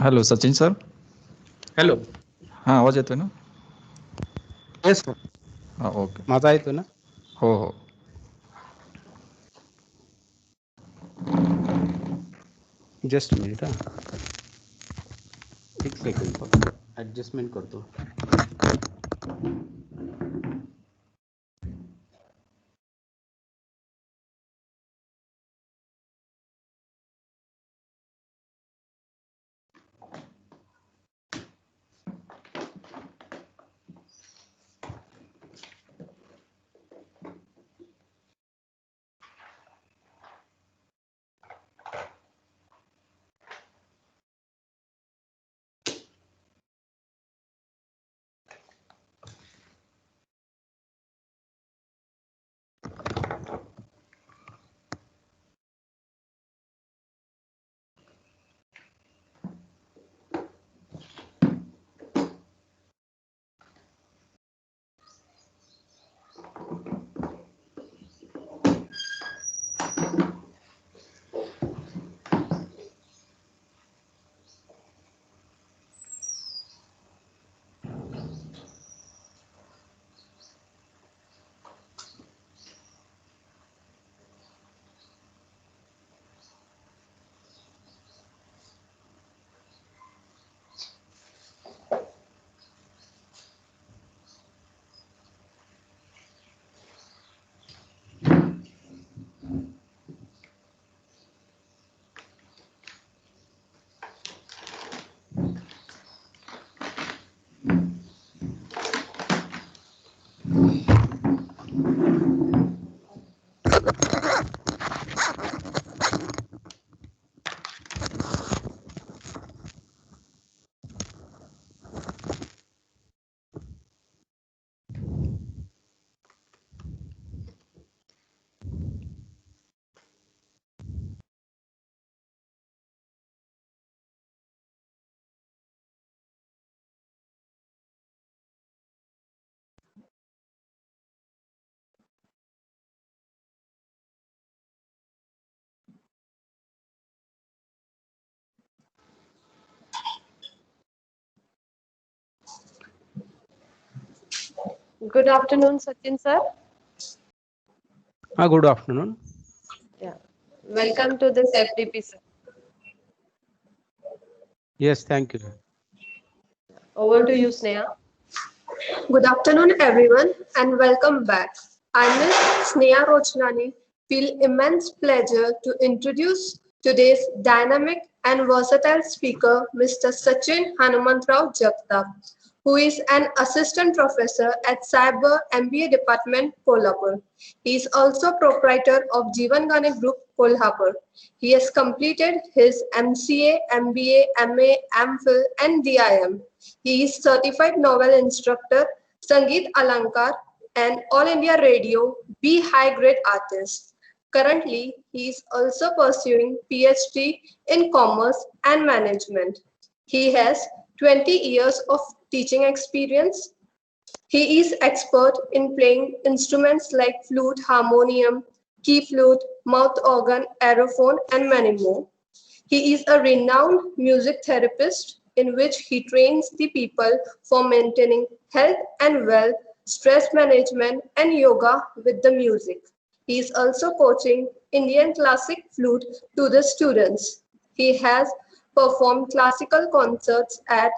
Hello Sachin sir. Hello. हां, आवाज येतोय ना? Yes sir. हां, ओके. माझा येतो ना? हो हो. जस्ट मिनिट हा. एक सेकंड फक्त ॲडजस्टमेंट करतो. Good afternoon, Sachin sir. Good afternoon. Yeah. Welcome to this FDP, sir. Yes, thank you. Over to you, Sneha. Good afternoon, everyone, and welcome back. I, Ms. Sneha Rochnani, feel immense pleasure to introduce today's dynamic and versatile speaker, Mr. Sachin Hanumantrao Jagtap, who is an assistant professor at Cyber MBA Department, Kolhapur. He is also proprietor of Jeevan Gane Group, Kolhapur. He has completed his MCA, MBA, MA, MPhil, and DIM. He is certified novel instructor, Sangeet Alankar, and All India Radio B high grade artist. Currently, he is also pursuing PhD in commerce and management. He has 20 years of teaching experience. He is expert in playing instruments like flute, harmonium, key flute, mouth organ, aerophone, and many more. He is a renowned music therapist in which he trains the people for maintaining health and wealth, stress management, and yoga with the music. He is also coaching Indian classic flute to the students. He has performed classical concerts at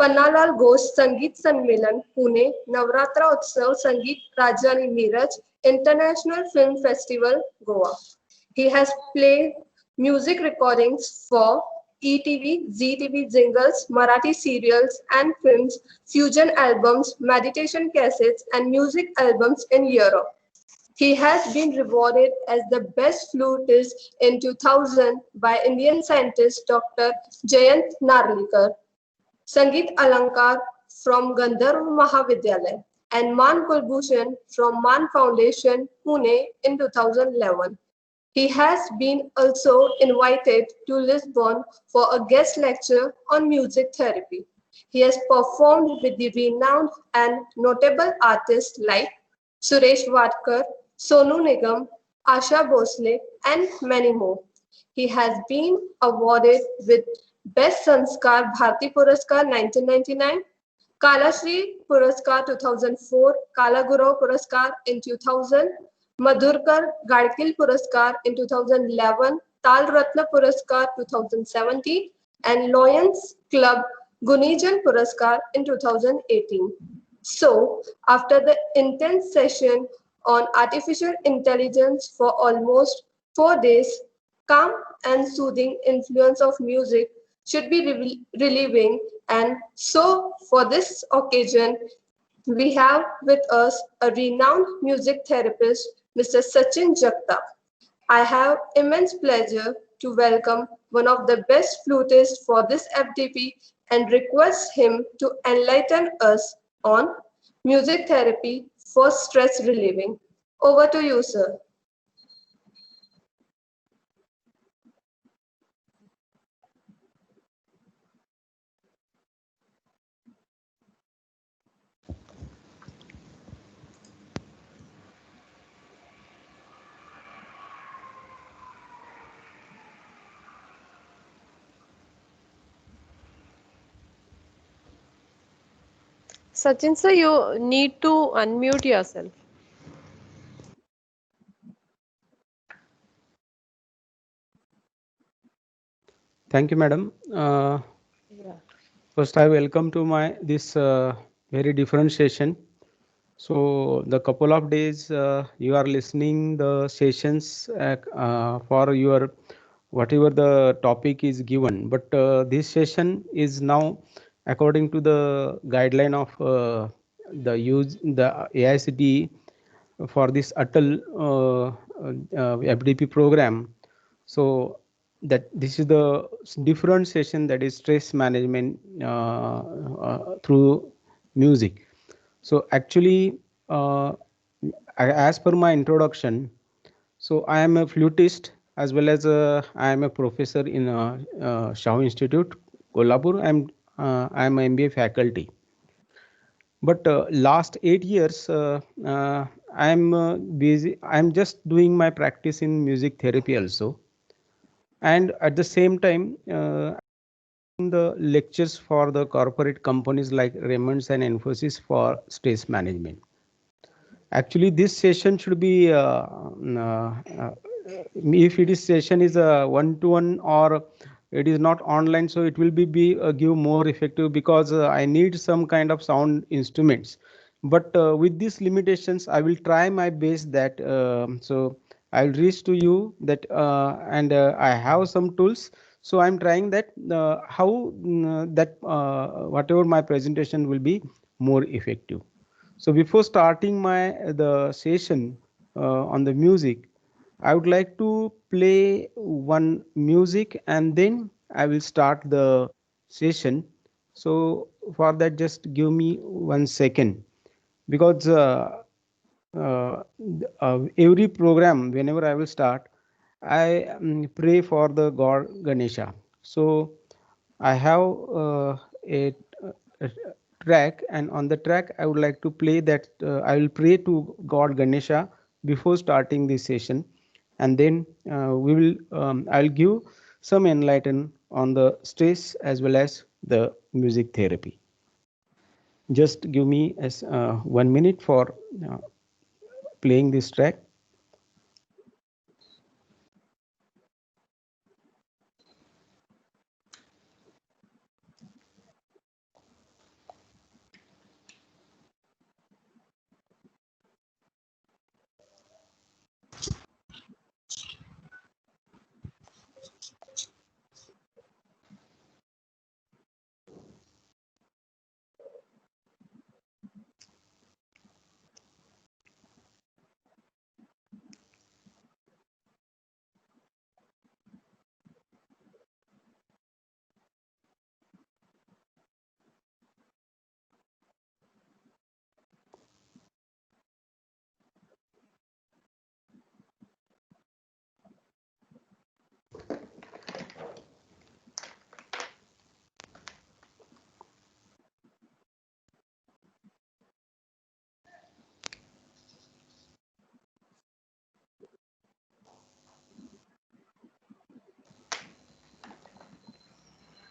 Pannalal Ghosh Sangeet Sanmelan, Pune, Navratra Utsav Sangeet Rajani Miraj, International Film Festival, Goa. He has played music recordings for ETV, ZTV jingles, Marathi serials and films, fusion albums, meditation cassettes, and music albums in Europe. He has been rewarded as the best flutist in 2000 by Indian scientist Dr. Jayant Narlikar, Sangeet Alankar from Gandharva Mahavidyalaya, and Man Kulbhushan from Man Foundation, Pune in 2011. He has been also invited to Lisbon for a guest lecture on music therapy. He has performed with the renowned and notable artists like Suresh Vadkar, Sonu Nigam, Asha Bhosle, and many more. He has been awarded with Best Sanskar Bharati Puraskar 1999, Kala Shri Puraskar 2004, Kala Gurav Puraskar in 2000, Madhurkar Gadkil Puraskar in 2011, Tal Ratna Puraskar 2017, and Lions Club Gunijan Puraskar in 2018. So, after the intense session on artificial intelligence for almost 4 days, calm and soothing influence of music should be relieving. And so, for this occasion, we have with us a renowned music therapist, Mr. Sachin Jagtap. I have immense pleasure to welcome one of the best flutists for this FDP and request him to enlighten us on music therapy for stress relieving. Over to you, sir. Sachin sir, you need to unmute yourself. Thank you, madam. Yeah. First, I welcome to my this very different session. So the couple of days you are listening the sessions for your whatever the topic is given, but this session is now according to the guideline of the AICTE for this Atal FDP program. So that this is the different session, that is stress management through music. So actually, as per my introduction, so I am a flutist as well as I am a professor in Shaw Institute, Kolhapur. I am a MBA faculty. But last 8 years, I am busy. I am just doing my practice in music therapy also, and at the same time, the lectures for the corporate companies like Raymond's and Infosys for stress management. Actually, this session should be if it is session is a one-to-one or it is not online, so it will be give more effective because I need some kind of sound instruments. But with these limitations, I will try my best that so I'll reach to you that and I have some tools. So I'm trying that how that whatever my presentation will be more effective. So before starting my the session on the music, I would like to play one music and then I will start the session. So for that, just give me 1 second because every program, whenever I will start, I pray for the God Ganesha. So I have a track, and on the track, I would like to play that. I will pray to God Ganesha before starting this session, and then we will. I'll give some enlighten on the stress as well as the music therapy. Just give me as 1 minute for uh, playing this track.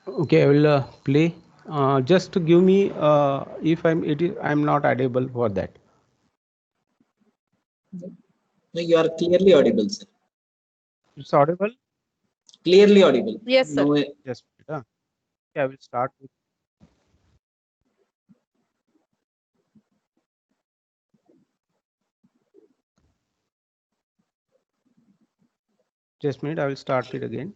Okay, I will play. Just to give me if I'm not audible for that. No, you are clearly audible, sir. It's audible. Clearly audible. Yes, sir. No, Yes. Okay, I will start with. Just a minute. I will start it again.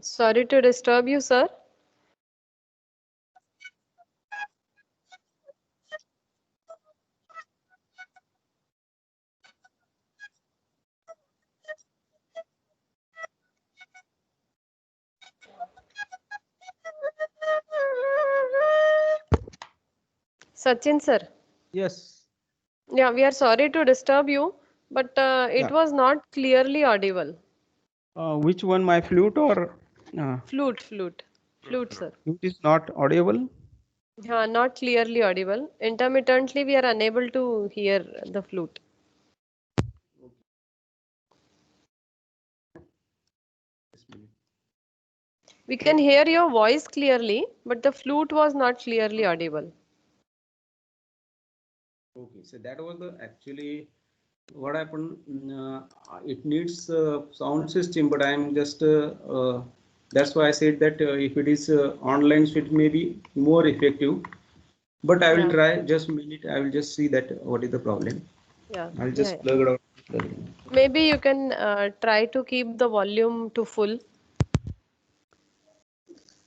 Sorry to disturb you, sir. Sachin, sir. Yes. Yeah, we are sorry to disturb you, but it Yeah. was not clearly audible. Which one, my flute or Flute, sir. flute is not audible? Yeah, not clearly audible. Intermittently, we are unable to hear the flute. We can hear your voice clearly, but the flute was not clearly audible. Okay, so that was the actually what happened. It needs sound system, but I am just that's why I said that if it is online, so it may be more effective. But I will Yeah, try just a minute. I will just see that what is the problem. yeah, I'll yeah, just yeah. plug it out. Plug it in. Maybe you can try to keep the volume to full.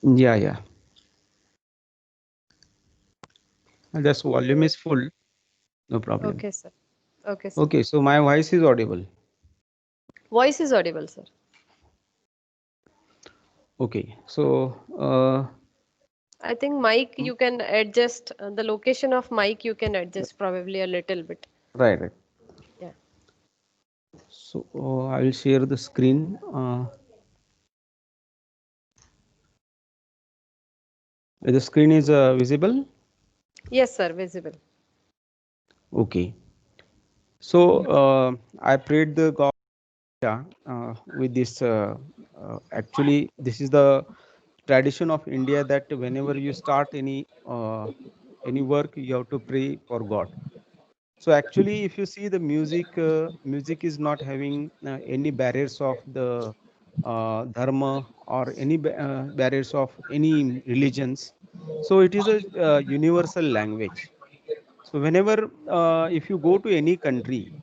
Yeah, yeah. Just volume is full. No problem. Okay, sir. Okay, sir. Okay, so my voice is audible. Voice is audible, sir. Okay, so I think mic you can adjust the location of mic you can adjust probably a little bit. right. Yeah. So I will share the screen. The screen is visible. Yes, sir, visible. Okay. So I prayed the God with this. Actually, this is the tradition of India that whenever you start any work, you have to pray for God. So actually, if you see the music, music is not having any barriers of the dharma or any barriers of any religions. So it is a universal language. So whenever if you go to any country,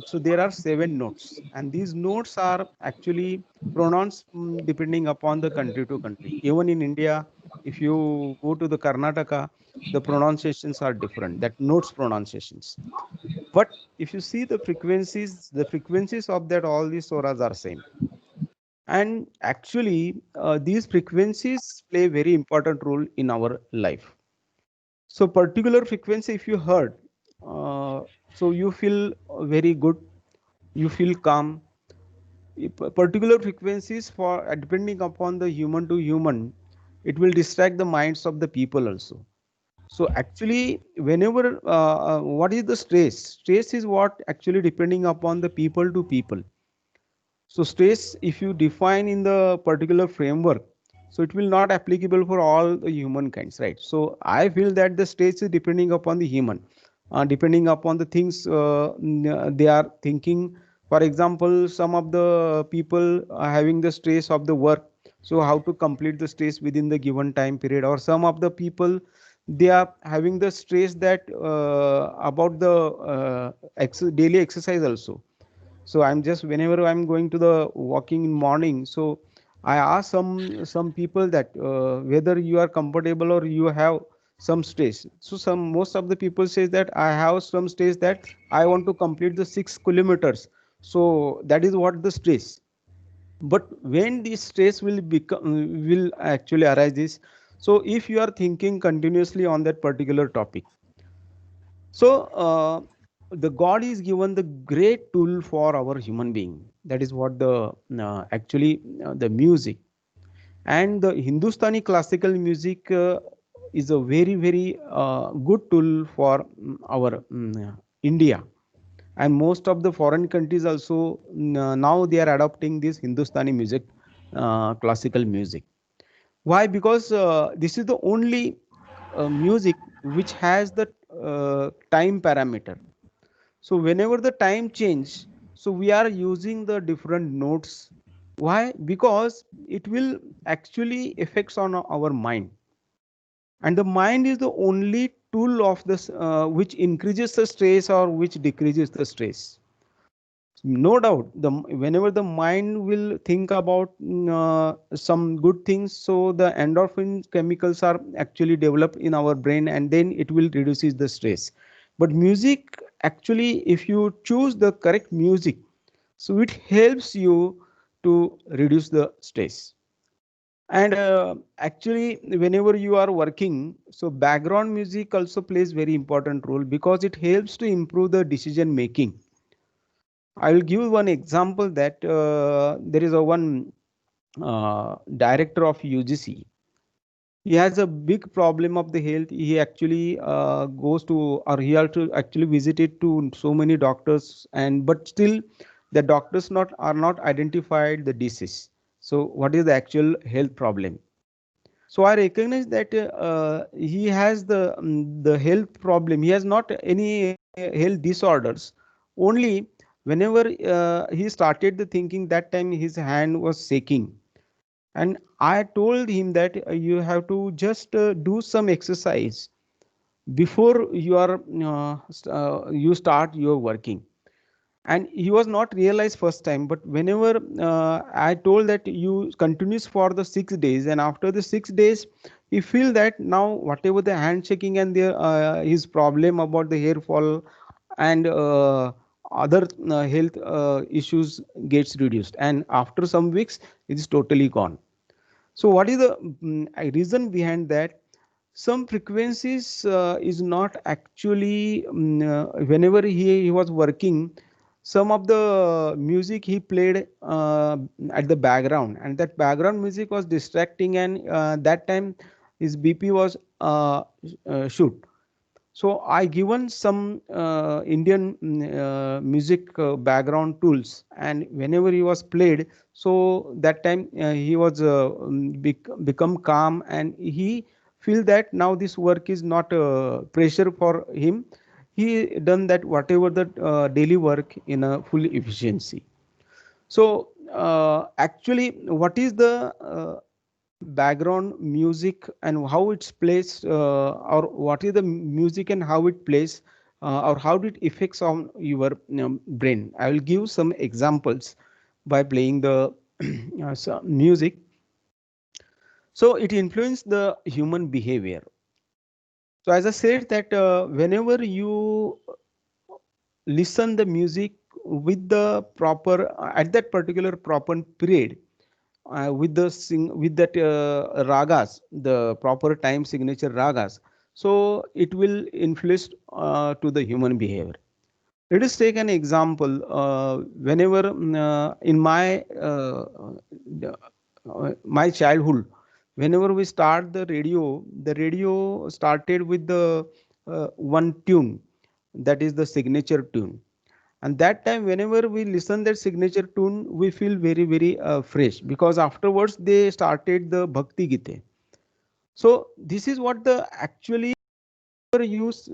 so there are 7 notes, and these notes are actually pronounced depending upon the country to country. Even in India, if you go to the Karnataka, the pronunciations are different. That notes pronunciations. But if you see the frequencies of that all these swaras are same. And actually, these frequencies play very important role in our life. So particular frequency, if you heard, so you feel very good, you feel calm. Particular frequencies for depending upon the human to human, it will distract the minds of the people also. So actually, whenever what is the stress? Stress is what actually depending upon the people to people. So stress, if you define in the particular framework, so it will not applicable for all the human kinds, right? So I feel that the stress is depending upon the human, depending upon the things they are thinking. For example, some of the people are having the stress of the work, so how to complete the stress within the given time period, or some of the people they are having the stress that about the daily exercise also. So I'm just whenever I'm going to the walking in morning, so I ask some people that whether you are comfortable or you have some stress. So some most of the people says that I have some stress that I want to complete the 6 kilometers. So that is what the stress. But when this stress will become will actually arise this, so if you are thinking continuously on that particular topic, so the God is given the great tool for our human being. That is what the actually the music and the Hindustani classical music is a very good tool for our India, and most of the foreign countries also now they are adopting this Hindustani music, classical music. Why? Because this is the only music which has the time parameter. So whenever the time change, so we are using the different notes. Why? Because it will actually affects on our mind, and the mind is the only tool of this which increases the stress or which decreases the stress. No doubt, whenever the mind will think about some good things, so the endorphin chemicals are actually developed in our brain, and then it will reduces the stress. But music, actually, if you choose the correct music, so it helps you to reduce the stress. And actually, whenever you are working, so background music also plays very important role because it helps to improve the decision making. I will give one example that there is a one director of UGC. He has a big problem of the health. He actually goes to, or he has to actually visited to so many doctors, and but still the doctors not are not identified the disease. So what is the actual health problem? So I recognize that he has the health problem. He has not any health disorders. Only whenever he started the thinking, that time his hand was shaking, and I told him that you have to just do some exercise before you are you start your working. And he was not realized first time, but whenever I told that you continues for the 6 days, and after the 6 days he feel that now whatever the handshaking and the his problem about the hair fall and other health issues gets reduced, and after some weeks it is totally gone. So what is the reason behind that? Some frequencies is not actually whenever he was working, some of the music he played at the background, and that background music was distracting, and that time his BP was shoot. So I given some Indian music background tools, and whenever he was played, so that time he was become calm, and he feel that now this work is not pressure for him. He done that whatever the daily work in a full efficiency. So actually, what is the background music and how it's placed, or what is the music and how it plays, or how it affects on your brain? I will give some examples by playing the music. So it influences the human behavior. So as I said that whenever you listen the music with the proper at that particular proper period, with the with that ragas, the proper time signature ragas, so it will influence to the human behavior. Let us take an example. Whenever in my childhood, whenever we start the radio started with the one tune, that is the signature tune. And that time whenever we listen that signature tune, we feel very very fresh, because afterwards they started the bhakti gite. So this is what the actually use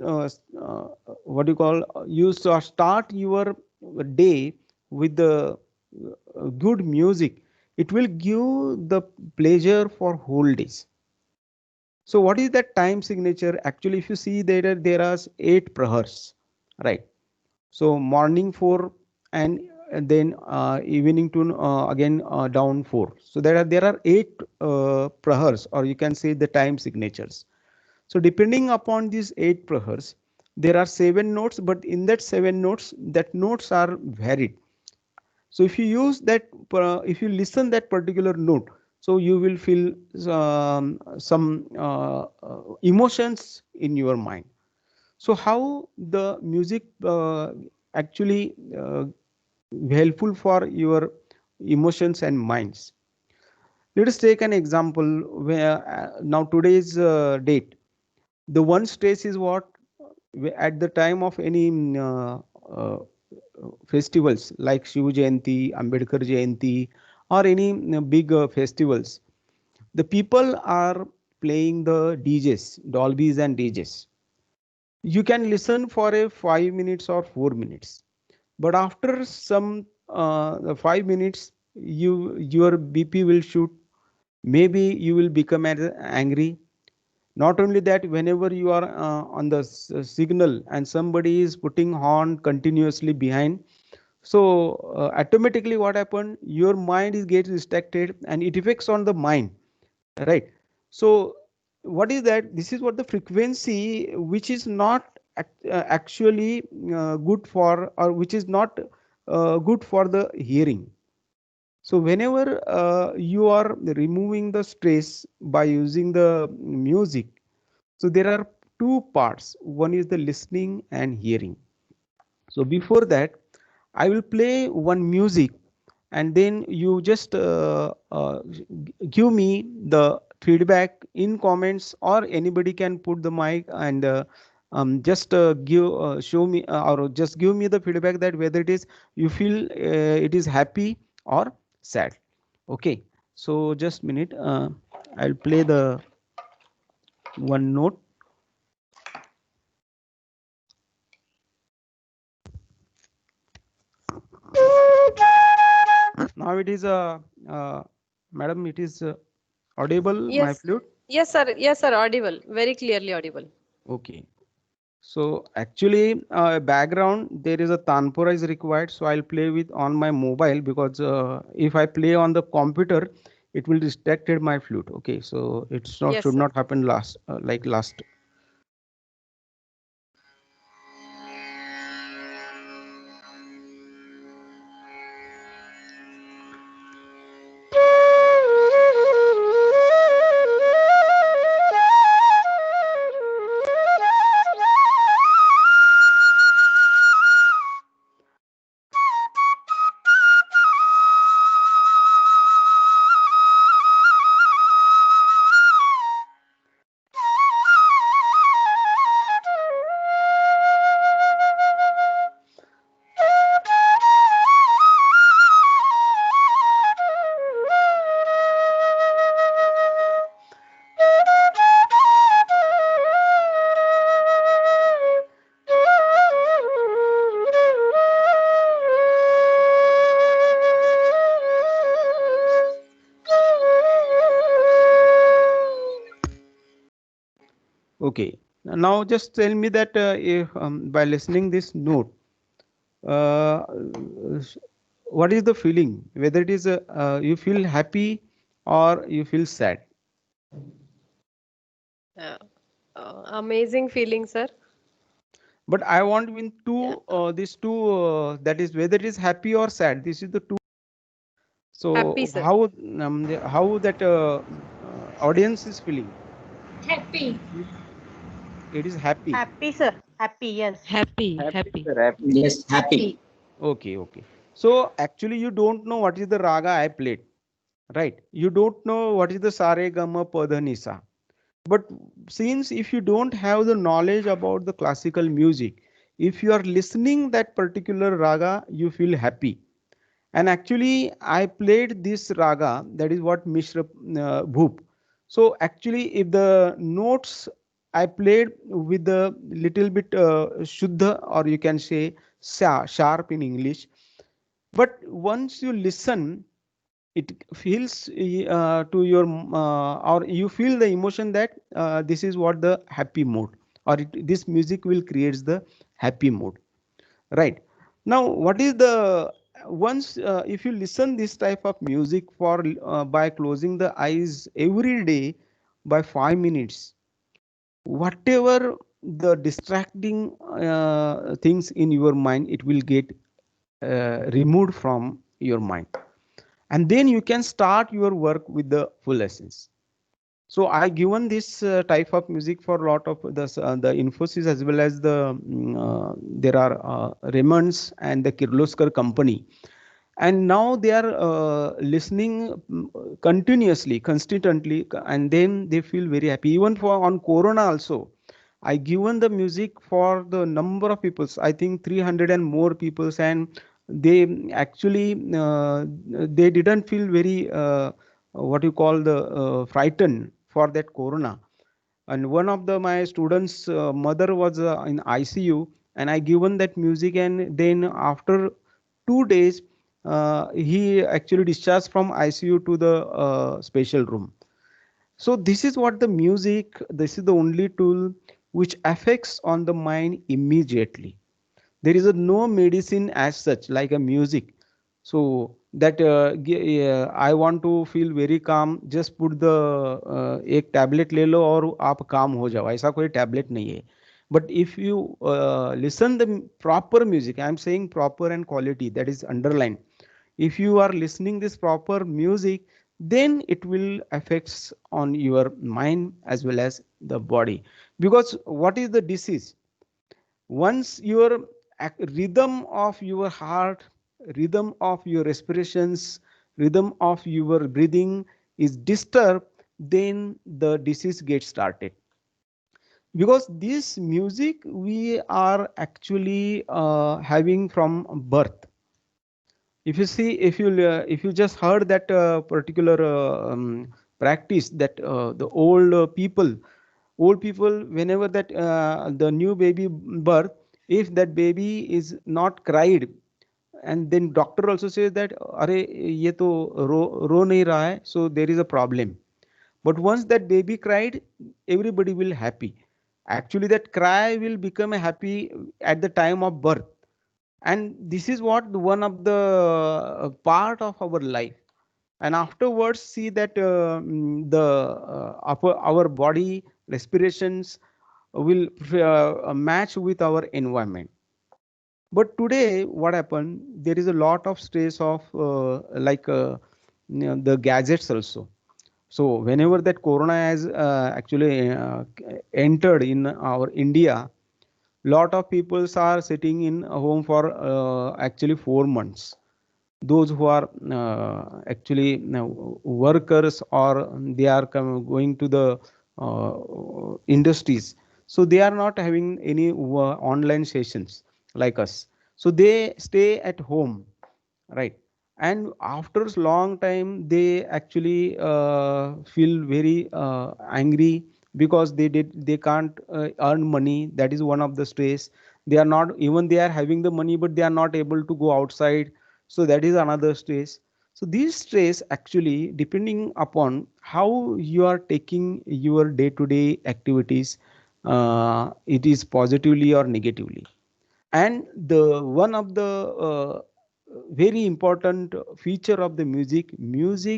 what you call use start your day with the good music. It will give the pleasure for whole days. So what is that time signature? Actually, if you see there are 8 prahars, right? So morning 4, and then evening to again down 4. So there are 8 prahars, or you can say the time signatures. So depending upon these 8 prahars, there are 7 notes, but in that 7 notes, that notes are varied. So if you use that, if you listen that particular note, so you will feel some emotions in your mind. So how the music actually helpful for your emotions and minds? Let us take an example where now today's date, the one stress is what, at the time of any uh, festivals like Shiv Jayanti, Ambedkar Jayanti, or any big festivals, the people are playing the DJs, Dolbys and DJs. You can listen for a 5 minutes or 4 minutes, but after some 5 minutes, your BP will shoot. Maybe you will become angry. Not only that, whenever you are on the signal and somebody is putting horn continuously behind, so automatically what happened? Your mind is getting distracted, and it affects on the mind, right? So what is that? This is what the frequency which is not actually good for, or which is not good for the hearing. So whenever you are removing the stress by using the music, so there are 2 parts. One is the listening and hearing. So before that, I will play one music, and then you just give me the feedback in comments, or anybody can put the mic and just give show me or just give me the feedback that whether it is you feel it is happy or sad. Okay. So just minute. I'll play the one note. Now it is madam, it is audible, my Yes. flute? Yes, sir. Yes, sir. Audible. Very clearly audible. Okay. So actually, background there is a tanpura is required. So I'll play with on my mobile, because if I play on the computer, it will distracted my flute. Okay, so it's not Yes, should sir. not happen last like last. Okay. Now just tell me that if by listening this note, uh, what is the feeling? Whether it is you feel happy or you feel sad. Uh, Amazing feeling, sir. But I want in Yeah. two these two that is whether it is happy or sad. This is the two. Happy, So sir. how that audience is feeling? Happy. It is happy. Happy, sir. Happy, yes. Happy, Happy, happy. sir, happy. Yes, happy. Okay, okay. So actually, you don't know what is the raga I played, right? You don't know what is the sare gama pada nisa. But since if you don't have the knowledge about the classical music, if you are listening that particular raga, you feel happy. And actually, I played this raga. That is what Mishra Bhoop. So actually, if the notes I played with the little bit shuddha, or you can say sharp in English, but once you listen, it feels to your or you feel the emotion that this is what the happy mode, or this music will creates the happy mode, right? Now what is the once if you listen this type of music for by closing the eyes every day by 5 minutes, whatever the distracting things in your mind, it will get removed from your mind, and then you can start your work with the full essence. So I given this type of music for a lot of the Infosys as well as there are Raymonds and the Kirloskar company, and now they are listening continuously, consistently, and then they feel very happy. Even for on Corona also, I given the music for the number of peoples. I think 300 and more peoples, and they actually they didn't feel very what you call the frightened for that Corona. And one of the my students' mother was in ICU, and I given that music, and then after 2 days, he actually discharged from ICU to the special room. So this is what the music. This is the only tool which affects on the mind immediately. There is a no medicine as such like a music. So that I want to feel very calm, just put the एक tablet ले लो और आप calm हो जाओ, ऐसा कोई tablet नहीं है. But if you listen the proper music, I am saying proper and quality, that is underlined. If you are listening this proper music, then it will affects on your mind as well as the body. Because what is the disease? Once your rhythm of your heart, rhythm of your respirations, rhythm of your breathing is disturbed, then the disease gets started. Because this music we are actually having from birth. If you see, if you just heard that particular practice, that the old people, whenever that the new baby birth, if that baby is not cried, and then doctor also says that अरे ये तो रो नहीं रहा है, so there is a problem. But once that baby cried, everybody will happy. Actually that cry will become happy at the time of birth, and this is what one of the part of our life. And afterwards see that the our body respirations will match with our environment. But today what happened, there is a lot of stress of the gadgets also. So whenever that corona has actually entered in our India, lot of people are sitting in a home for actually 4 months. Those who are actually workers, or they are going to the industries, so they are not having any online sessions like us, so they stay at home, right? And after a long time they actually feel very angry, because they can't earn money. That is one of the stress. They are not, even they are having the money, but they are not able to go outside, so that is another stress. So these stress actually depending upon how you are taking your day to day activities, it is positively or negatively. And the one of the very important feature of the music,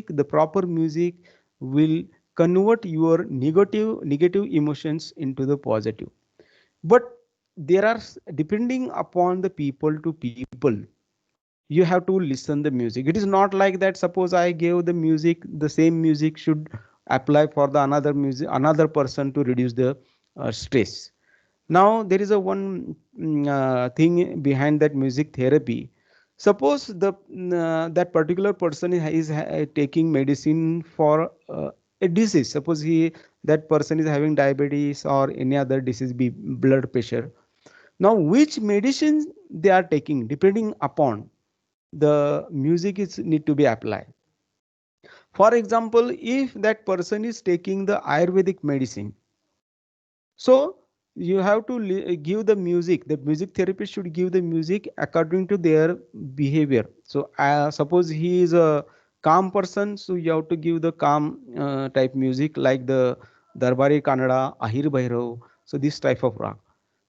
the proper music will convert your negative emotions into the positive. But there are depending upon the people to people, you have to listen the music. It is not like that suppose I gave the music, the same music should apply for the another person to reduce the stress. Now there is a one thing behind that music therapy. Suppose that particular person is taking medicine for a disease. Suppose that person is having diabetes or any other disease, be blood pressure. Now which medicine they are taking, depending upon the music is need to be applied. For example, if that person is taking the Ayurvedic medicine, so you have to give the music. The music therapist should give the music according to their behavior. So suppose he is a calm person, so you have to give the calm type music like the Darbari Kannada, Ahir Bhairav, so this type of rock.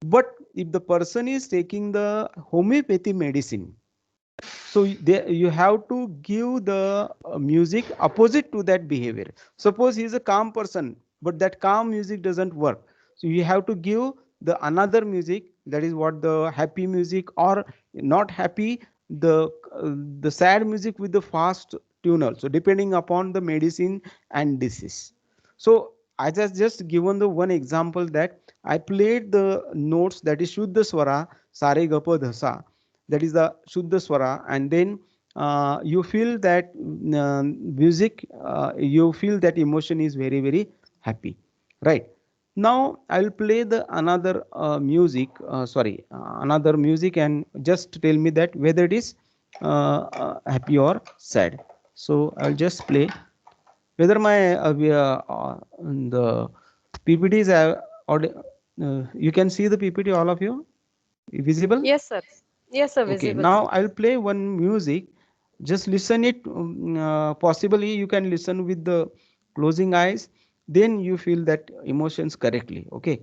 But if the person is taking the homeopathy medicine, so you have to give the music opposite to that behavior. Suppose he is a calm person, but that calm music doesn't work, so you have to give the another music, that is what the happy music, or not happy, the the sad music with the fast tune also, depending upon the medicine and disease. So I just given the one example that I played the notes, that is Shuddha Swara, Sare Gapa Dhasa, that is the Shuddha Swara, and then you feel that music, you feel that emotion is very happy, right? Now I'll play the another music, another music, and just tell me that whether it is happy or sad. So I'll just play whether my the PPT is you can see the PPT, all of you, visible? Yes, sir. Yes, sir. Okay, Visible. now I'll play one music. Just listen it. Possibly you can listen with the closing eyes. Then you feel that emotions correctly. Okay.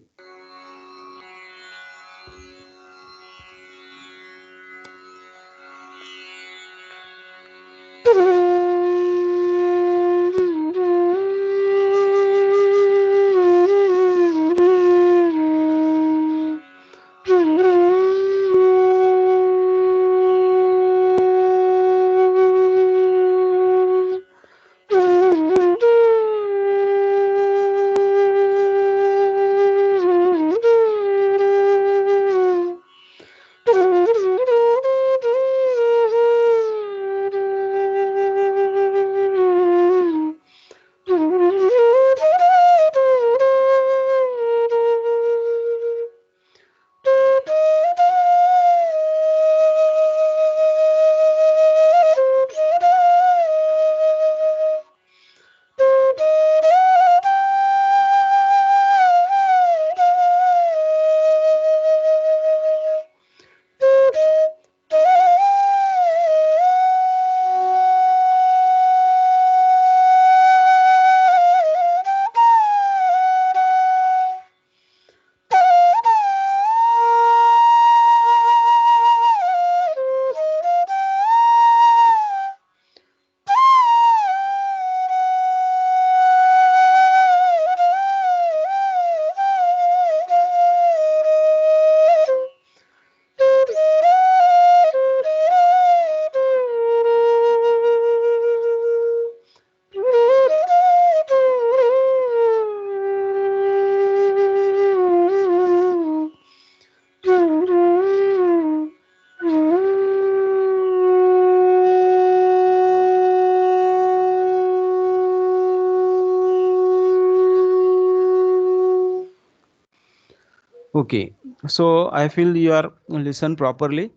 Okay, so I feel you are listen properly.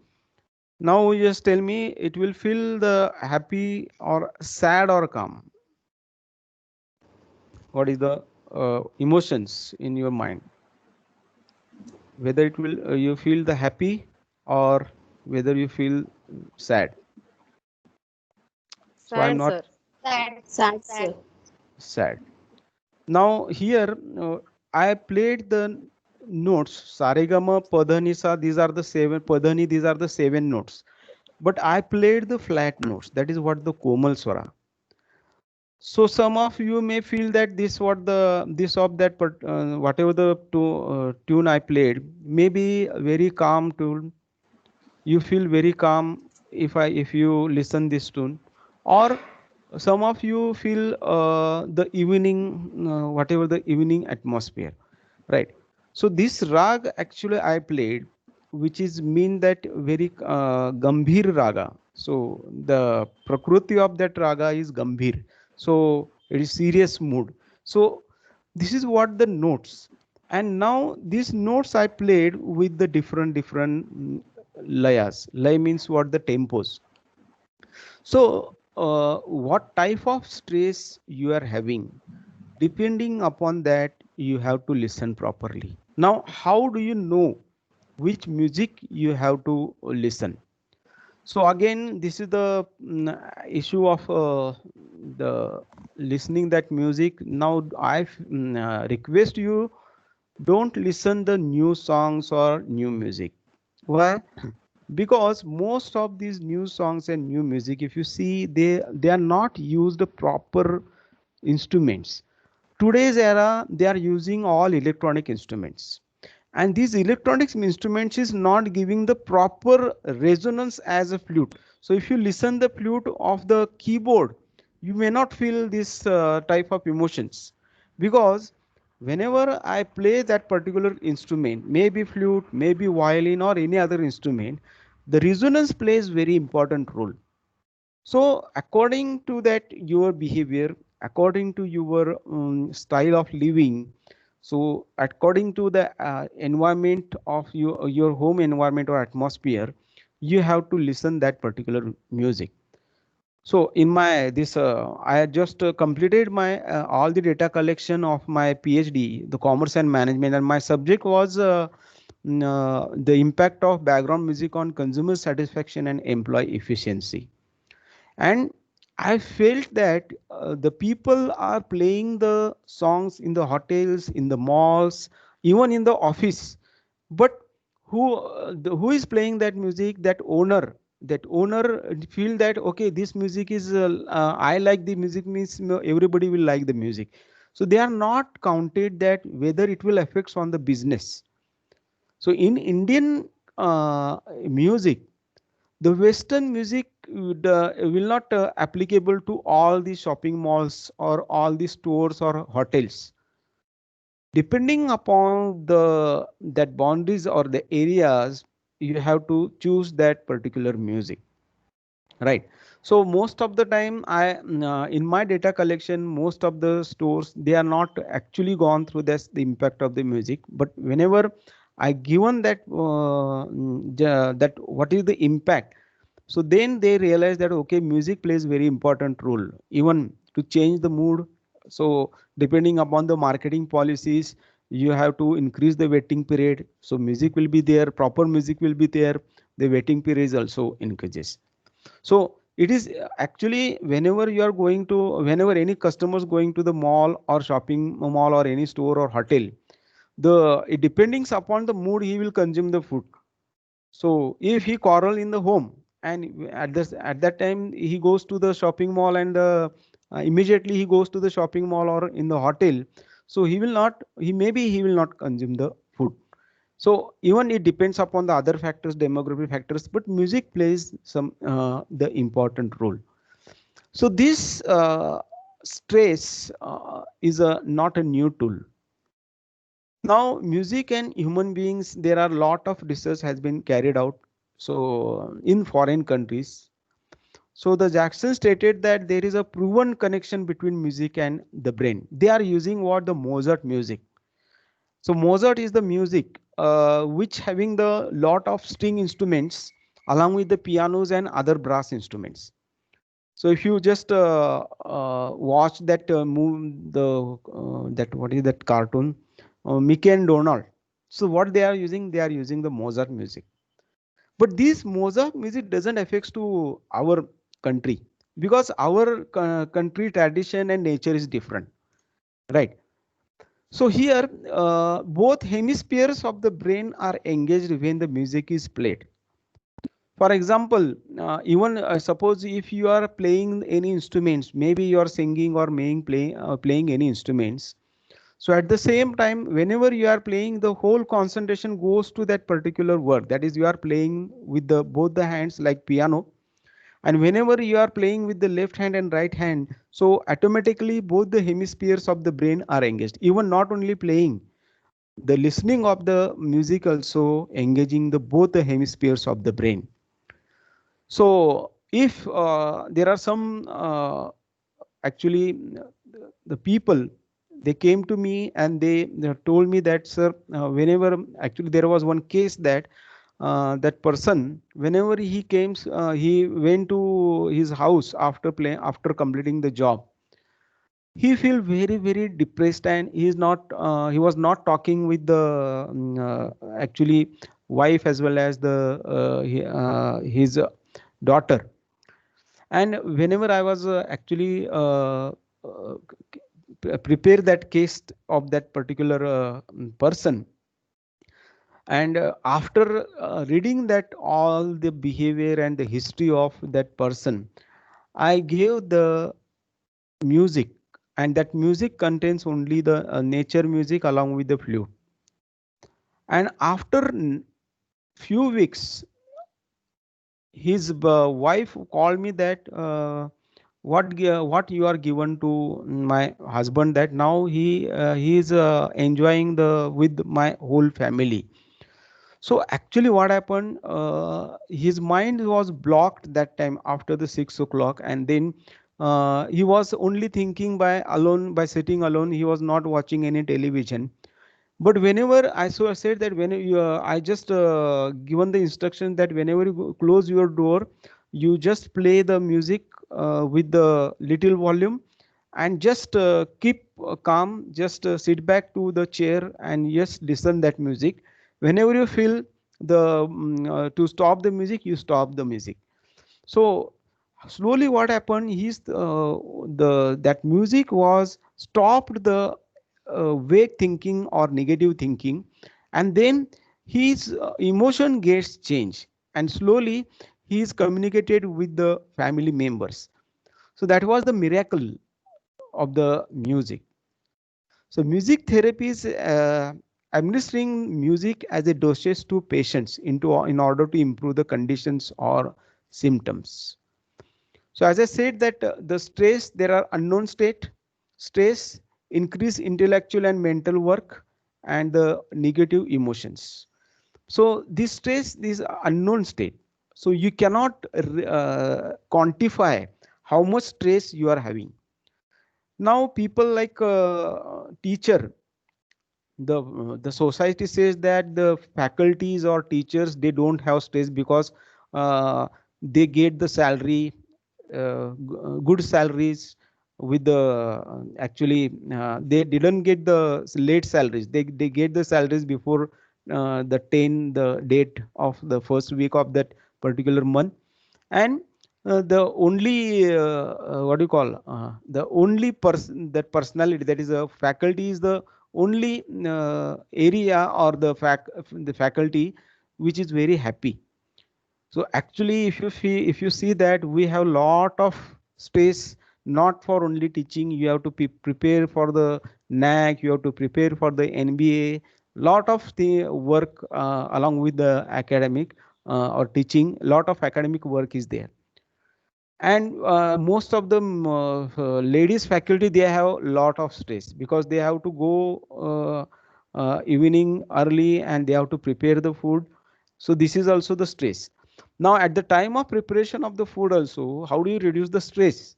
Now you just tell me it will feel the happy or sad or calm. What is the emotions in your mind? Whether it will you feel the happy or whether you feel sad. So I'm Sad, not sir. Sad, sir. sad. Now here I played the notes, Saregama, Padhanisa, these are the 7, Padhani, these are the 7 notes. But I played the flat notes. That is what the Komal Swara. So some of you may feel that this of that, but whatever the tune I played may be a very calm tune. You feel very calm if you listen this tune, or some of you feel the evening, whatever the evening atmosphere, right? So this rag actually I played, which is mean that very gambhir raga. So the prakriti of that raga is gambhir. So it is serious mood. So this is what the notes. And now these notes I played with the different layas. Lay means what the tempos. So what type of stress you are having, depending upon that, you have to listen properly. Now, how do you know which music you have to listen? So again, this is the issue of the listening that music. Now I request you, don't listen the new songs or new music. Why? Because most of these new songs and new music, if you see, they are not used the proper instruments. Today's era, they are using all electronic instruments, and these electronic instruments is not giving the proper resonance as a flute. So if you listen the flute of the keyboard, you may not feel this type of emotions, because whenever I play that particular instrument, maybe flute, maybe violin or any other instrument, the resonance plays very important role. So according to that, your behavior, according to your style of living, so according to the environment of your home environment or atmosphere, you have to listen that particular music. So in my this I had just completed my all the data collection of my PhD, the commerce and management, and my subject was the impact of background music on consumer satisfaction and employee efficiency. And I felt that the people are playing the songs in the hotels, in the malls, even in the office. But who is playing that music? That owner feel that okay, this music is I like the music, means everybody will like the music. So they are not counted that whether it will affects on the business. So in Indian music, the Western music will not applicable to all the shopping malls or all the stores or hotels. Depending upon the that boundaries or the areas, you have to choose that particular music, right? So most of the time, in my data collection, most of the stores, they are not actually gone through this the impact of the music. But whenever I given that that what is the impact, so then they realize that okay, music plays very important role even to change the mood. So depending upon the marketing policies, you have to increase the waiting period. So music will be there, proper music will be there. The waiting period is also increases. So it is actually whenever you are going to, whenever any customers going to the mall or shopping mall or any store or hotel, it depending upon the mood, he will consume the food. So if he quarrel in the home, and at that time he goes to the shopping mall, and immediately he goes to the shopping mall or in the hotel, so he will not, he will not consume the food. So even it depends upon the other factors, demographic factors, but music plays some the important role. So this stress is not a new tool. Now, music and human beings, there are a lot of research has been carried out. So in foreign countries, so the Jackson stated that there is a proven connection between music and the brain. They are using what the Mozart music. So Mozart is the music which having the lot of string instruments along with the pianos and other brass instruments. So if you just watch that that what is that cartoon, Mickey and Donald. So what they are using? They are using the Mozart music. But this Mozart music doesn't affect to our country, because our country tradition and nature is different, right? So here, both hemispheres of the brain are engaged when the music is played. For example, even suppose if you are playing any instruments, maybe you are singing or playing any instruments. So at the same time, whenever you are playing, the whole concentration goes to that particular work. That is, you are playing with the both the hands like piano. And whenever you are playing with the left hand and right hand, so automatically both the hemispheres of the brain are engaged. Even not only playing, the listening of the music also engaging the both the hemispheres of the brain. So if there are some actually the people, they came to me and they told me that, sir, whenever actually there was one case that that person, whenever he came, he went to his house after completing the job. He feel very depressed, and he was not talking with the actually wife as well as the his daughter. And whenever I was actually prepare that case of that particular person, and after reading that all the behavior and the history of that person, I gave the music, and that music contains only the nature music along with the flute. And after few weeks, his wife called me that what you are given to my husband, that now he is enjoying the with my whole family. So actually what happened, his mind was blocked that time after the 6 o'clock, and then he was only thinking by alone, by sitting alone. He was not watching any television. But whenever I said that when you, I just given the instruction that whenever you close your door, you just play the music with the little volume, and just keep calm, just sit back to the chair and just listen that music. Whenever you feel the to stop the music, you stop the music. So slowly what happened, the that music was stopped the vague thinking or negative thinking, and then his emotion gets changed, and slowly he is communicated with the family members. So that was the miracle of the music. So music therapy is administering music as a dosage to patients in order to improve the conditions or symptoms. So as I said that the stress, there are unknown state, stress, increase intellectual and mental work, and the negative emotions. So this stress is unknown state. So you cannot quantify how much stress you are having. Now people like teacher, the society says that the faculties or teachers, they don't have stress because they get the salary, good salaries with the actually they didn't get the late salaries, they get the salaries before the date of the first week of that particular month. And the only what do you call the only person, that personality, that is a faculty, is the only area or the faculty which is very happy. So actually if you see that we have lot of space, not for only teaching, you have to prepare for the NAC, you have to prepare for the NBA, lot of the work along with the academic or teaching, lot of academic work is there. And most of the ladies faculty, they have lot of stress because they have to go evening early, and they have to prepare the food. So this is also the stress. Now at the time of preparation of the food also, how do you reduce the stress,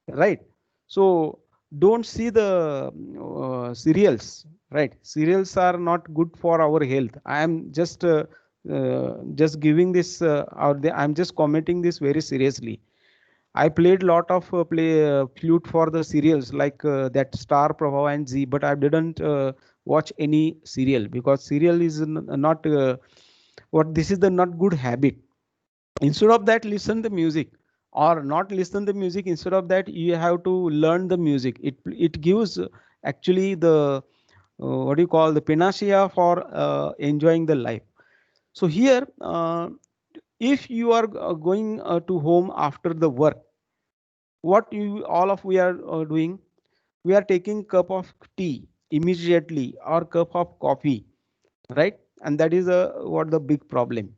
right? So don't see the cereals, right? Cereals are not good for our health. I am just giving this I'm just commenting this very seriously. I played lot of flute for the serials like that Star, Prabhava and Z, but I didn't watch any serial because serial is not what this is the not good habit. Instead of that, listen the music, or not listen the music. Instead of that, you have to learn the music. It gives actually the what do you call, the panacea for enjoying the life. So here, if you are going to home after the work, what you all of we are doing, we are taking cup of tea immediately or cup of coffee, right? And that is what the big problem.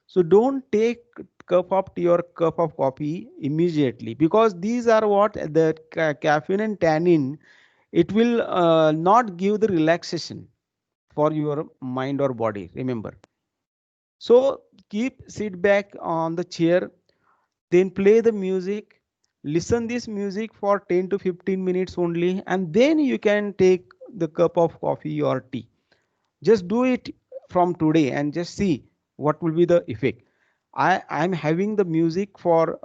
So don't take cup of tea or cup of coffee immediately, because these are what the caffeine and tannin, it will not give the relaxation for your mind or body, remember. So keep sit back on the chair, then play the music, listen this music for 10 to 15 minutes only, and then you can take the cup of coffee or tea. Just do it from today and just see what will be the effect. I'm having the music for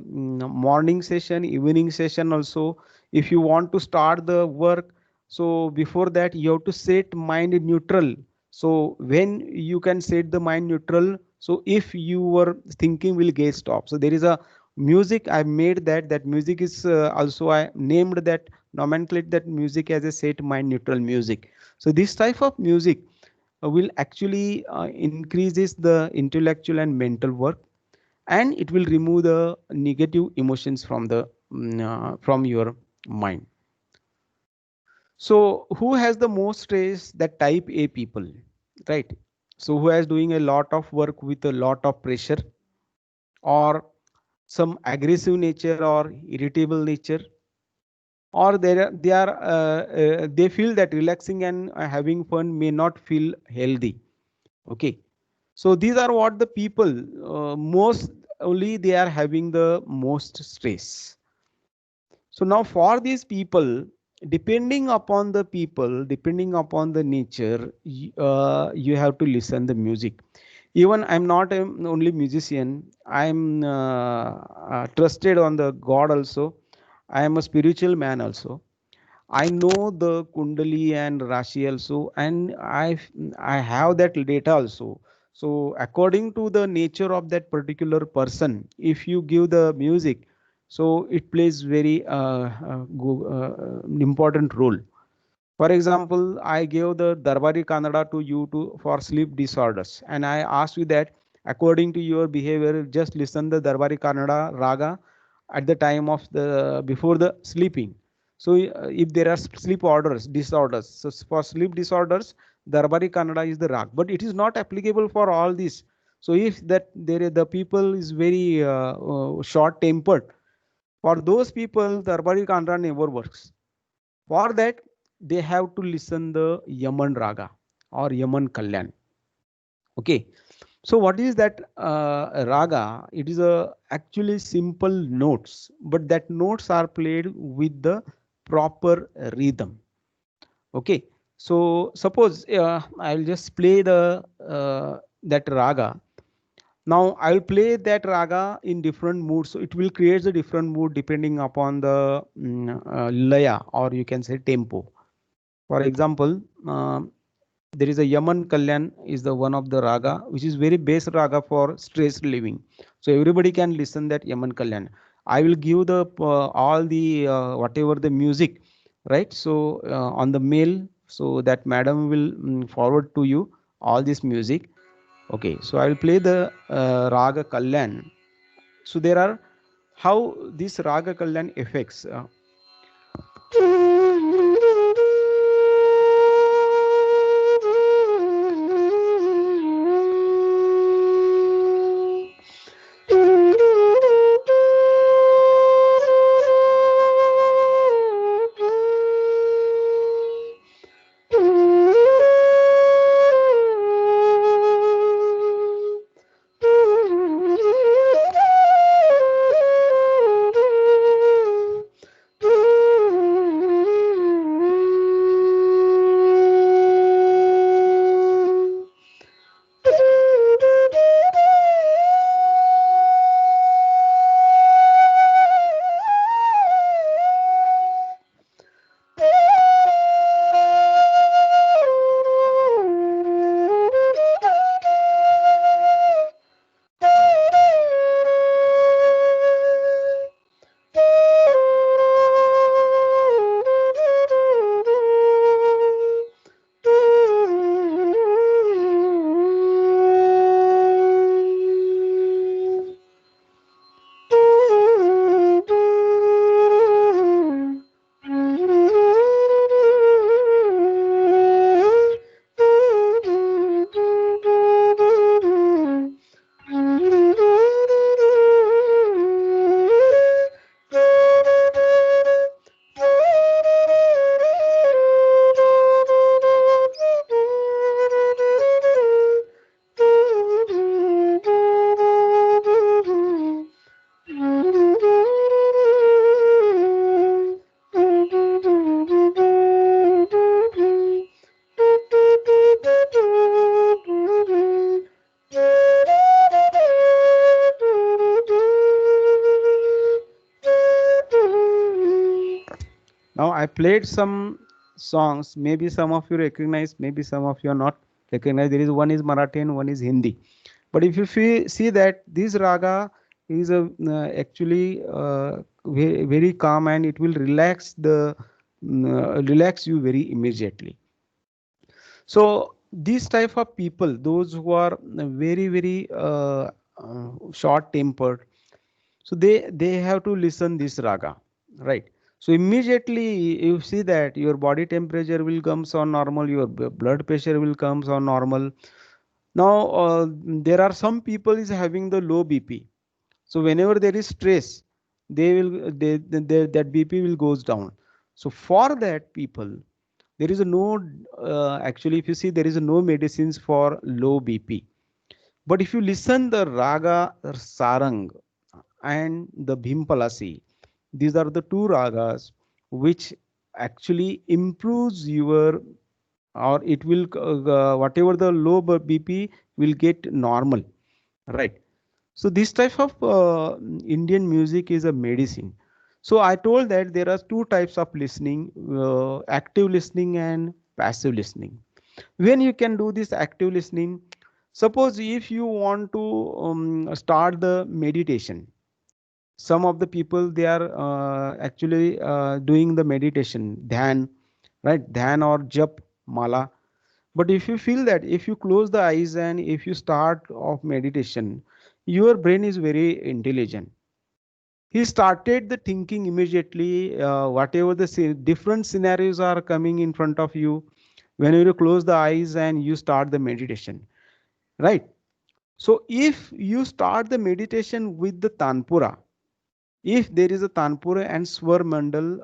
morning session, evening session also. If you want to start the work, so before that you have to set mind neutral. So when you can set the mind neutral, so if you were thinking will get stopped. So there is a music I made, that music is also I named that, nomenclature that music as a set mind neutral music. So this type of music will actually increases the intellectual and mental work, and it will remove the negative emotions from the from your mind. So who has the most stress? That type A people, right? So who is doing a lot of work with a lot of pressure, or some aggressive nature or irritable nature, or they feel that relaxing and having fun may not feel healthy. Okay, so these are what the people most only they are having the most stress. So now for these people, depending upon the people, depending upon the nature, you have to listen the music. Even I'm not only musician, I'm trusted on the God also. I am a spiritual man also. I know the Kundali and Rashi also, and I have that data also. So according to the nature of that particular person, if you give the music, so it plays very important role. For example, I gave the Darbari Kannada to you to for sleep disorders, and I asked you that according to your behavior, just listen the Darbari Kannada raga at the time of the before the sleeping. So if there are sleep disorders, so for sleep disorders, Darbari Kannada is the rag, but it is not applicable for all these. So if that the people is very short tempered, for those people, Darbari Kannada never works. For that, they have to listen the Yaman Raga or Yaman Kalyan. Okay. So what is that raga? It is a actually simple notes, but that notes are played with the proper rhythm. Okay. So suppose I'll just play the that raga. Now I'll play that raga in different moods. So it will create a different mood depending upon the laya, or you can say tempo. For example, there is a Yaman Kalyan is the one of the raga, which is very base raga for stress relieving. So everybody can listen that Yaman Kalyan. I will give the all the whatever the music, right? So on the mail, so that madam will forward to you all this music. Okay, so I will play the raga Kalyan. So there are how this raga Kalyan affects. I played some songs. Maybe some of you recognize, maybe some of you are not recognize. There is one is Marathi and one is Hindi. But if you see that this raga is a actually very, very calm, and it will relax the relax you very immediately. So these type of people, those who are very, very short tempered, so they have to listen this raga, right? So immediately you see that your body temperature will comes on normal, your blood pressure will comes on normal. Now there are some people is having the low BP. So whenever there is stress, that BP will goes down. So for that people, there is a no actually, if you see, there is a no medicines for low BP. But if you listen the raga sarang and the bhimpalasi, these are the two ragas which actually improves your, or it will whatever the low BP will get normal, right? So this type of Indian music is a medicine. So I told that there are two types of listening, active listening and passive listening. When you can do this active listening, suppose if you want to start the meditation, some of the people they are actually doing the meditation, dhyan, right? Dhyan or jap mala. But if you feel that if you close the eyes and if you start of meditation, your brain is very intelligent. He started the thinking immediately, whatever the different scenarios are coming in front of you, when you close the eyes and you start the meditation, right? So if you start the meditation with the tanpura, if there is a tanpura and swar mandal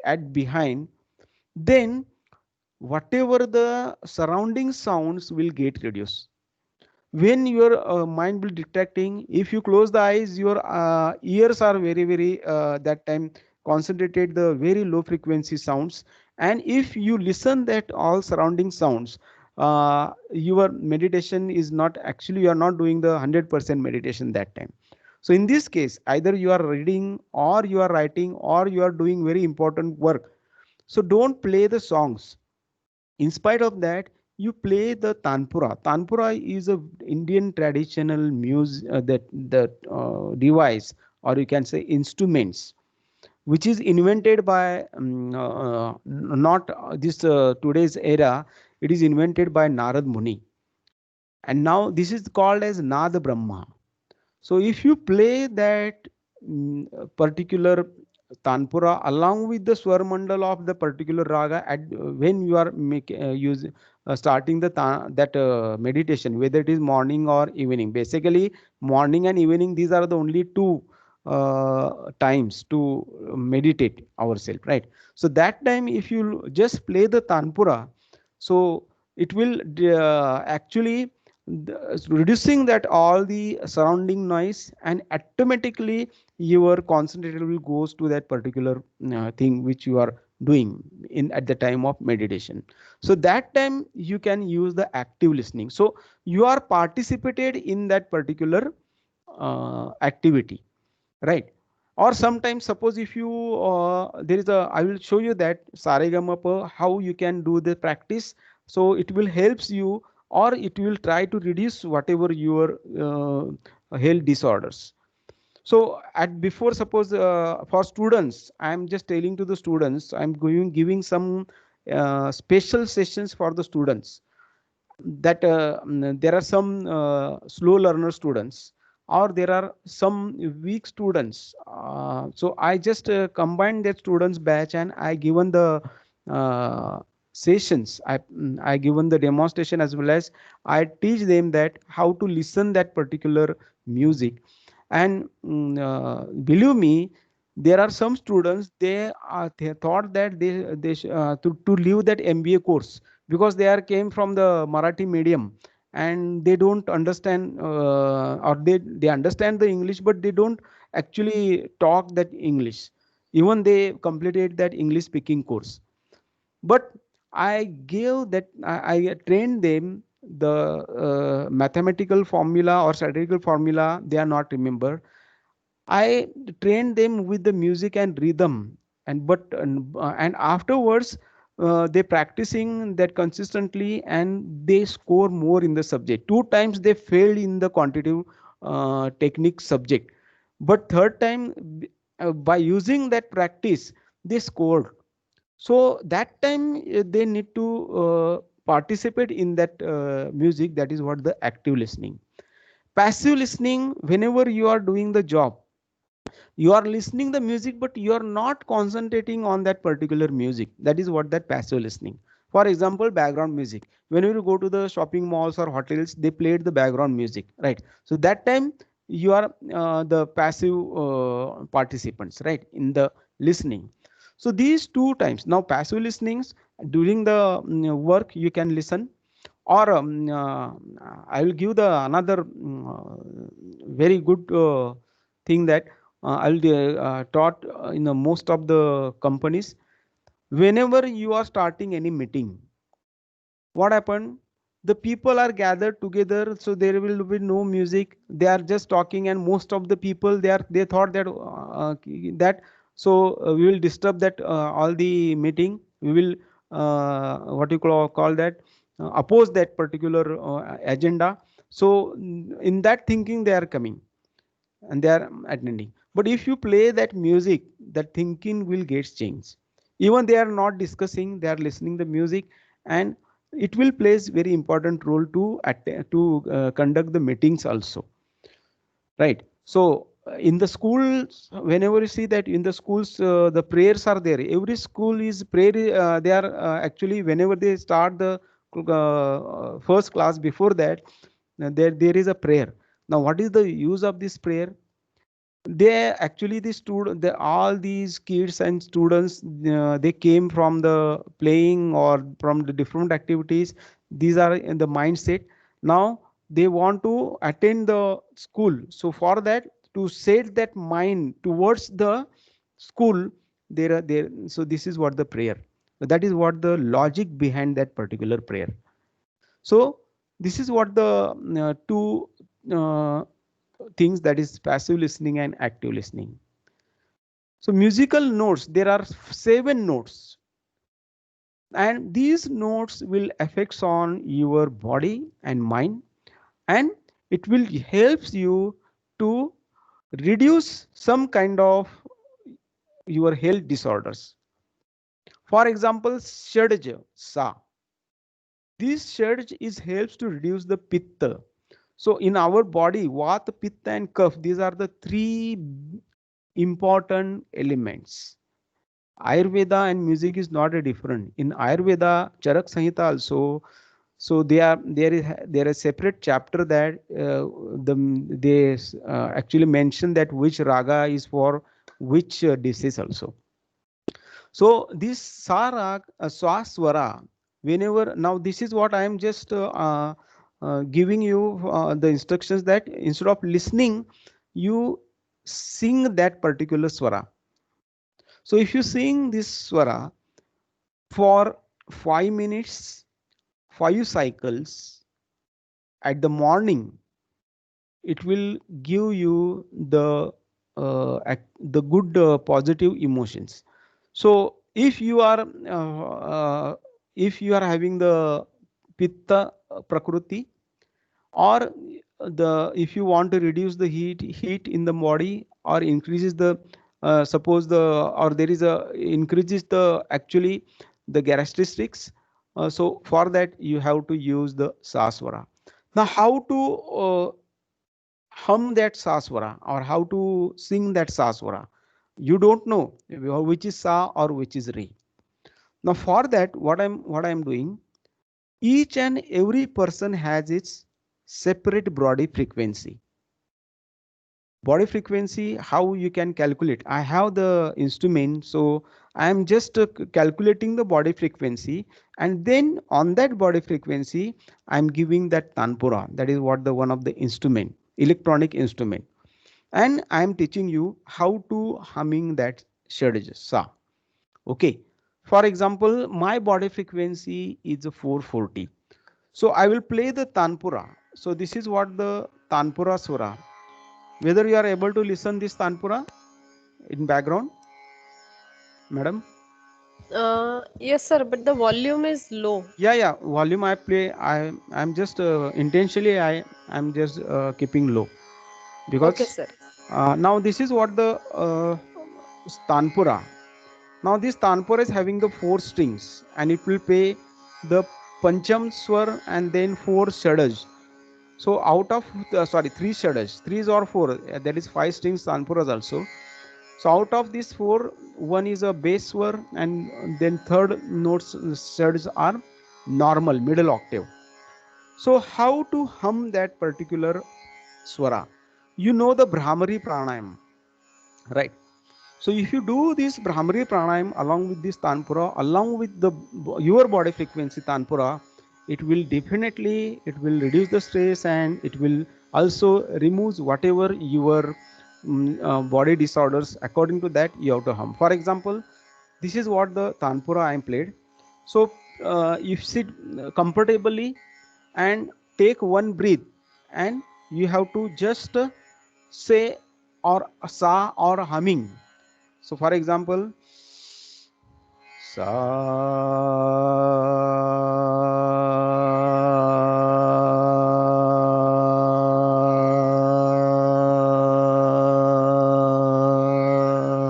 at behind, then whatever the surrounding sounds will get reduced. When your mind will detecting, if you close the eyes, your ears are very, very that time concentrated the very low frequency sounds, and if you listen that all surrounding sounds, your meditation is not actually, you are not doing the 100% meditation that time. So in this case, either you are reading or you are writing or you are doing very important work, so don't play the songs. In spite of that, you play the tanpura. Tanpura is a Indian traditional music, device, or you can say instruments, which is invented by not this today's era. It is invented by Narad Muni, and now this is called as Nada Brahma. So if you play that particular tanpura along with the swar mandal of the particular raga at when you are starting the meditation, whether it is morning or evening, basically morning and evening, these are the only two times to meditate ourselves, right? So that time if you just play the tanpura, so it will actually reducing that all the surrounding noise, and automatically your concentration will goes to that particular thing which you are doing in at the time of meditation. So that time you can use the active listening, so you are participated in that particular activity, right? Or sometimes suppose if you there is a, I will show you that saregamapa how you can do the practice, so it will helps you, or it will try to reduce whatever your health disorders. So at before, suppose for students, I am just telling to the students, I am giving some special sessions for the students, that there are some slow learner students, or there are some weak students. So I just combined that students batch, and I given the sessions. I given the demonstration, as well as I teach them that how to listen that particular music. And believe me, there are some students, they thought that they to leave that MBA course, because they are came from the Marathi medium, and they don't understand or they understand the English, but they don't actually talk that English, even they completed that English speaking course. But I gave that, I trained them the mathematical formula or statistical formula, they are not remember. I trained them with the music and rhythm, and afterwards they practicing that consistently and they score more in the subject. 2 times they failed in the quantitative technique subject, but third time by using that practice they scored. So that time they need to participate in that music. That is what the active listening. Passive listening, whenever you are doing the job, you are listening the music but you are not concentrating on that particular music. That is what that passive listening. For example, background music, whenever you go to the shopping malls or hotels, they played the background music, right? So that time you are the passive participants, right, in the listening. So these 2 times, now passive listenings, during the work you can listen, or I will give the another very good thing that I'll taught in the most of the companies. Whenever you are starting any meeting, what happened? The people are gathered together, so there will be no music. They are just talking, and most of the people they thought that we will disturb that all the meeting. We will what you call that oppose that particular agenda. So in that thinking they are coming and they are attending. But if you play that music, that thinking will get changed. Even they are not discussing, they are listening the music, and it will plays very important role to conduct the meetings also, right? So in the schools, whenever you see that in the schools the prayers are there, every school is prayer. They are actually, whenever they start the first class, before that there is a prayer. Now what is the use of this prayer? They actually, the student, all these kids and students, they came from the playing or from the different activities. These are in the mindset. Now they want to attend the school, so for that, to set that mind towards the school, there are there. So this is what the prayer, that is what the logic behind that particular prayer. So this is what the two things, that is passive listening and active listening. So musical notes, there are 7 notes, and these notes will affect on your body and mind, and it will helps you to reduce some kind of your health disorders. For example, Shadja Sa. This Shadj is helps to reduce the pitta. So in our body, Vata, Pitta and Kapha, these are the 3 important elements. Ayurveda and music is not a different. In Ayurveda, Charak Samhita also, so there is separate chapter that they actually mention that which raga is for which disease also. So this Sarag, Swaswara, whenever, now this is what I am just giving you the instructions, that instead of listening, you sing that particular swara. So if you sing this swara for 5 minutes, 5 cycles at the morning, it will give you the good positive emotions. So if you are having the pitta prakriti, or if you want to reduce the heat in the body, or increases the suppose the, or there is a increases the actually the characteristics, so for that you have to use the saswara. Now how to hum that saswara, or how to sing that saswara? You don't know which is sa or which is re. Now for that, what I'm doing, each and every person has its separate body frequency. Body frequency, how you can calculate? I have the instrument, so I am just calculating the body frequency, and then on that body frequency I'm giving that tanpura. That is what the one of the instrument, electronic instrument, and I am teaching you how to humming that shadj sa. Okay, for example, my body frequency is 440, so I will play the tanpura. So this is what the tanpura swara. Whether you are able to listen this tanpura in background. madam? Yes, sir, but the volume is low. Yeah, volume I play. I'm just intentionally I'm just keeping low Okay, because sir. now this is what the Tanpura. Now this Tanpura is having the 4 strings and it will play the Pancham Swar and then 4 Shadaj. So out of 3 Shadaj, 3 or 4, that is 5 strings Tanpuras also. So out of these 4, one is a bass swar and then third notes Shads are normal middle octave. So how to hum that particular swara? You know the Brahmari pranayam, right? So if you do this Brahmari pranayam along with this Tanpura, along with the your body frequency Tanpura, it will reduce the stress and it will also removes whatever your body disorders. According to that, you have to hum. For example, this is what the Tanpura I am played. So you sit comfortably and take one breath, and you have to just say or sa or humming. So for example, sa.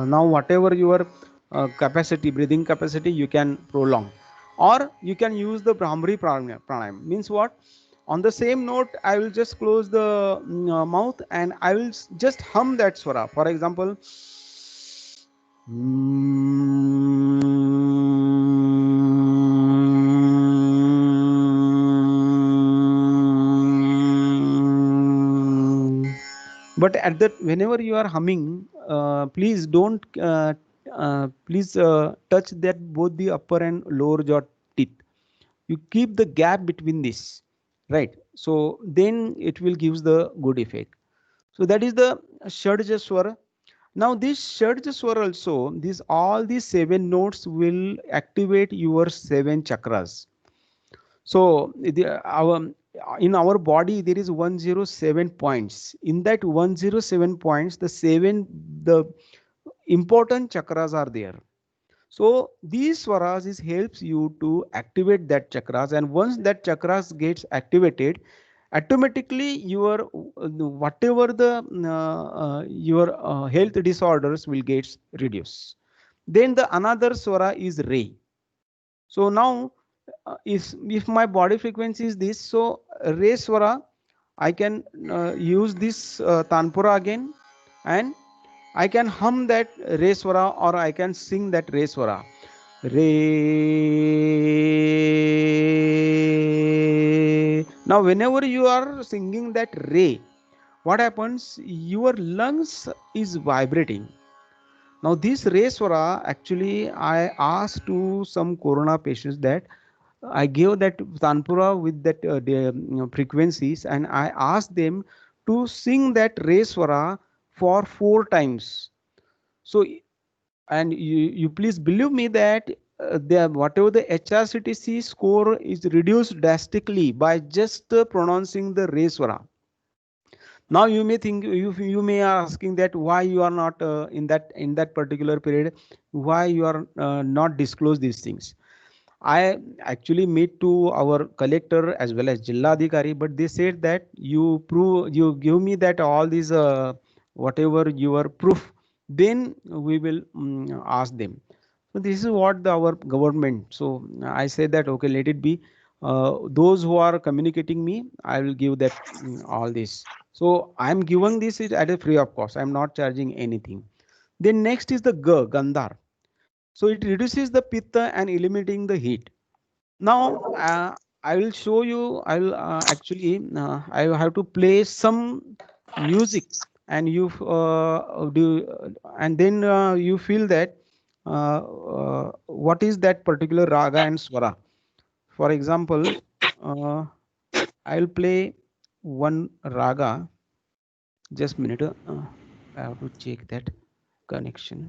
Now whatever your capacity, breathing capacity, you can prolong, or you can use the Brahmari pranayam. Means what? On the same note, I will just close the mouth and I will just hum that swara. For example, but at that whenever you are humming, please don't please touch that both the upper and lower jaw teeth. You keep the gap between this, right? So then it will gives the good effect. So that is the Shadja Swara. Now this Shadja Swara also, these 7 notes will activate your 7 chakras. So in our body there is 107 points. In that 107 points, the important chakras are there. So these swaras helps you to activate that chakras, and once that chakras gets activated, automatically your whatever the your health disorders will get reduced. Then the another swara is Re. So now if my body frequency is this, so Re swara, I can use this Tanpura again, and I can hum that Re swara or I can sing that Re swara. Re. Now whenever you are singing that Re, what happens? Your lungs is vibrating. Now this Re swara, actually I asked to some corona patients that I gave that Tanpura with that frequencies, and I asked them to sing that Re swara for 4 times. So, and you please believe me that whatever the HRCTC score is reduced drastically by just pronouncing the Re swara. Now you may think, you may are asking that why you are not in that particular period, why you are not disclose these things. I actually meet to our collector as well as Jilla Adhikari, but they said that you give me that all these whatever your proof, then we will ask them. So this is what our government. So I say that okay, let it be. Those who are communicating me, I will give that all this. So I am giving this is at a free of cost. I am not charging anything. Then next is the Gandhar. So it reduces the pitta and eliminating the heat. Now I will show you. I will actually I have to play some music, and you do, and then you feel that what is that particular raga and swara. For example, uh, I will play one raga. Just a minute. I have to check that connection.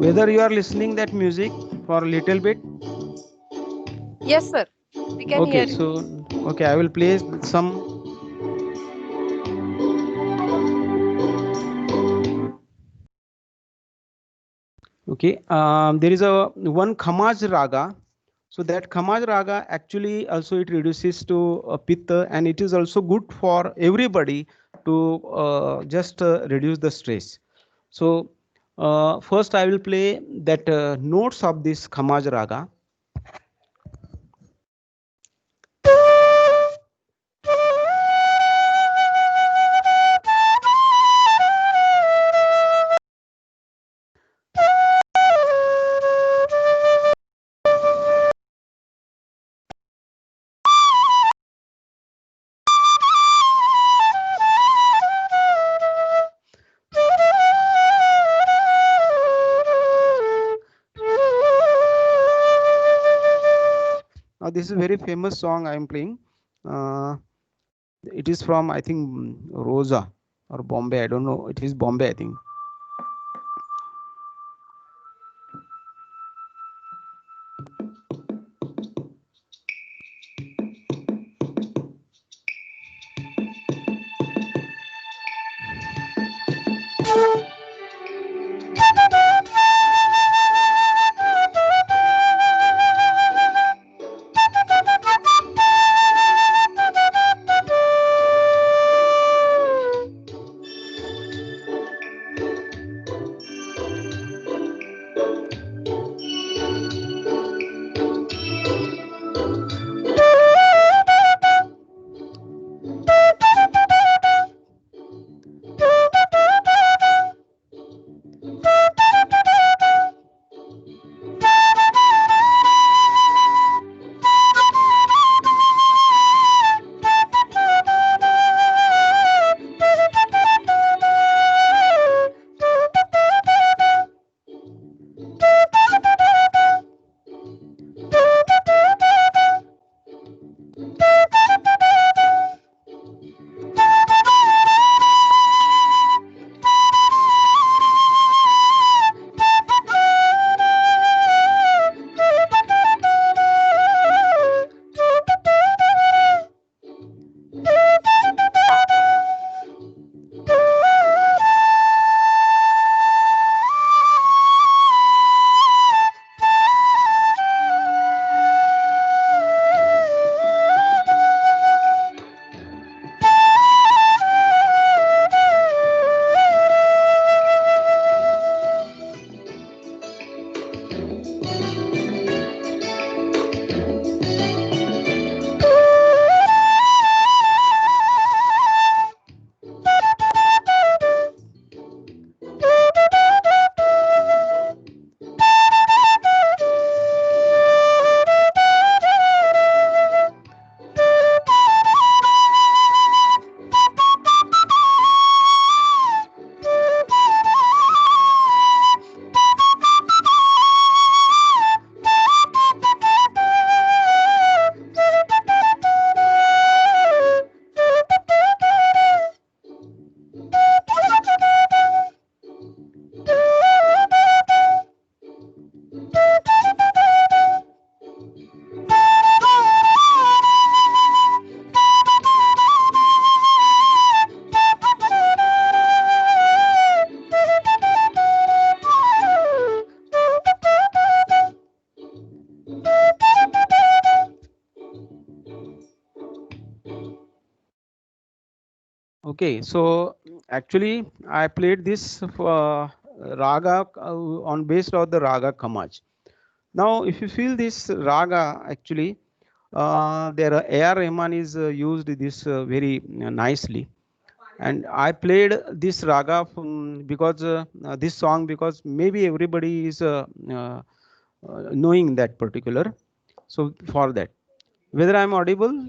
Whether you are listening that music for a little bit. Yes, sir. We can hear Okay, you. so okay, I will play some. Okay, there is a one Khamaj raga. So that Khamaj raga actually also it reduces to pitta, and it is also good for everybody to just reduce the stress. So first I will play that notes of this Khamaj raga. Now this is a very famous song I am playing. It is from I think Rosa or Bombay. I don't know. It is Bombay, I think. Okay, so actually I played this raga on based on the raga Khamaj. Now, if you feel this raga, actually, there A.R. Rahman is used this very nicely, and I played this raga because this song because maybe everybody is knowing that particular. So for that, whether I'm audible,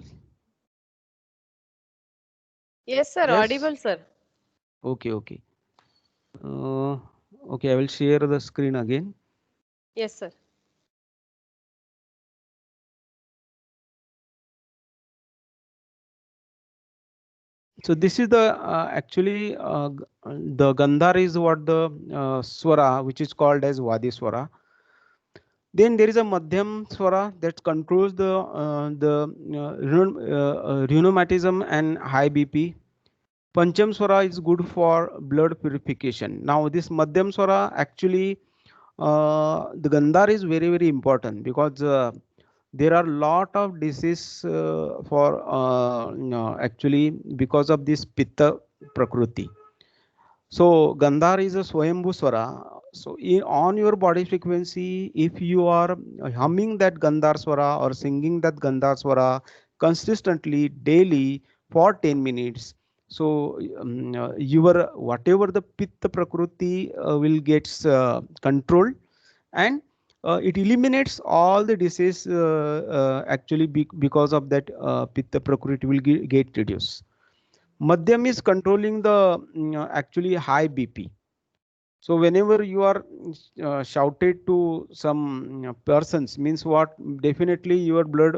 Yes, sir. yes. Audible, sir. Okay, okay. Okay, I will share the screen again. Yes, sir. So this is the actually the Gandhar is what the swara which is called as Vadi swara. Then there is a Madhyam swara that controls the rheumatism and high BP. Pancham swara is good for blood purification. Now this Madhyam swara actually the Gandhar is very important because there are lot of disease for actually because of this Pitta Prakriti. So Gandhar is a Swayambhu Swara. So on your body frequency, if you are humming that Gandhar Swara or singing that Gandhar Swara consistently daily for 10 minutes, so your whatever the Pitta Prakriti will gets controlled, and it eliminates all the disease actually because of that Pitta Prakriti will get reduced. Madhyam is controlling the actually high BP. So whenever you are shouted to some persons, means what? Definitely your blood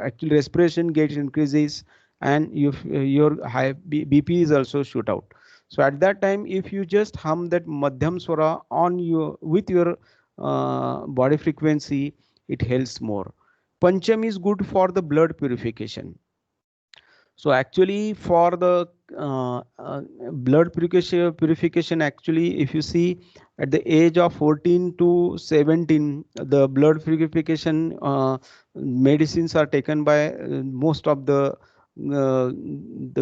actually respiration gets increases, and your high BP is also shoot out. So at that time, if you just hum that Madhyam Swara on your with your body frequency, it helps more. Pancham is good for the blood purification. So actually for the blood purification, actually if you see at the age of 14 to 17, the blood purification medicines are taken by most of the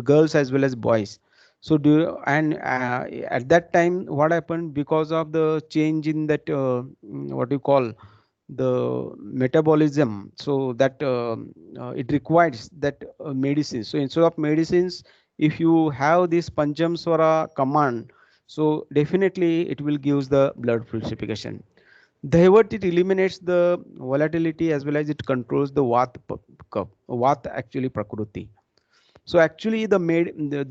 girls as well as boys. So at that time what happened, because of the change in that what you call the metabolism, so that it requires that medicine. So instead of medicines, if you have this Pancham Swara command, so definitely it will give the blood purification. Dhaivat, it eliminates the volatility as well as it controls the Vat actually Prakruti. So actually the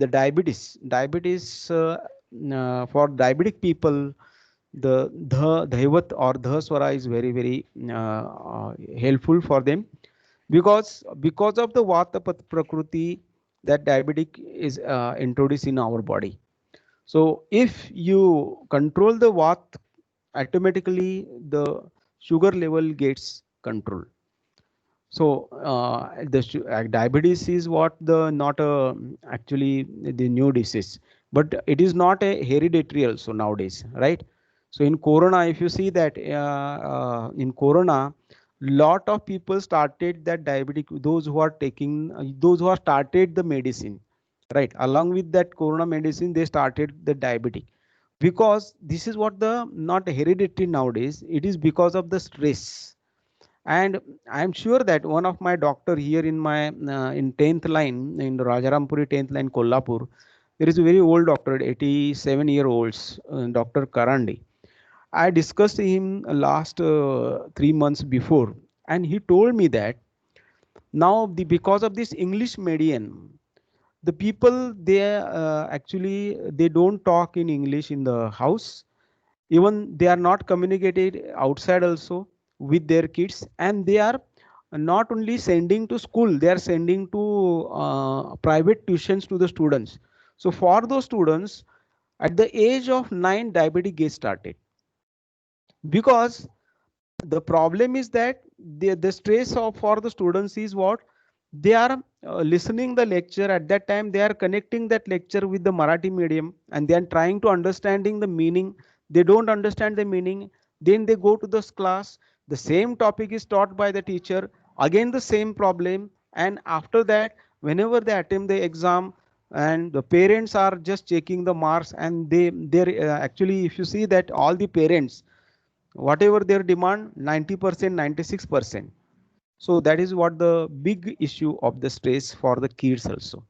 diabetes for diabetic people, the Dhaivat or Dha Swara is very helpful for them, because of the Vata Prakriti that diabetic is introduced in our body. So if you control the Vat, automatically the sugar level gets controlled. So diabetes is what the not actually the new disease, but it is not a hereditary also nowadays, right? So in Corona, if you see that in Corona, lot of people started that diabetic, those who are taking, those who are started the medicine, right? Along with that Corona medicine, they started the diabetic, because this is what the not hereditary nowadays. It is because of the stress. And I'm sure that one of my doctor here in my in 10th line in Rajarampuri 10th line Kolhapur, there is a very old doctor, 87-year-olds, Dr. Karandi. I discussed him last 3 months before, and he told me that now because of this English medium, the people they actually they don't talk in English in the house. Even they are not communicated outside also with their kids, and they are not only sending to school, they are sending to private tuitions to the students. So for those students, at the age of 9, diabetes gets started, because the problem is that the stress of for the students is what they are listening the lecture. At that time they are connecting that lecture with the Marathi medium, and they are trying to understanding the meaning. They don't understand the meaning, then they go to this class, the same topic is taught by the teacher, again the same problem, and after that whenever they attempt the exam, and the parents are just checking the marks, and they're actually, if you see that all the parents, whatever their demand, 90%, 96%. So that is what the big issue of the stress for the kids also.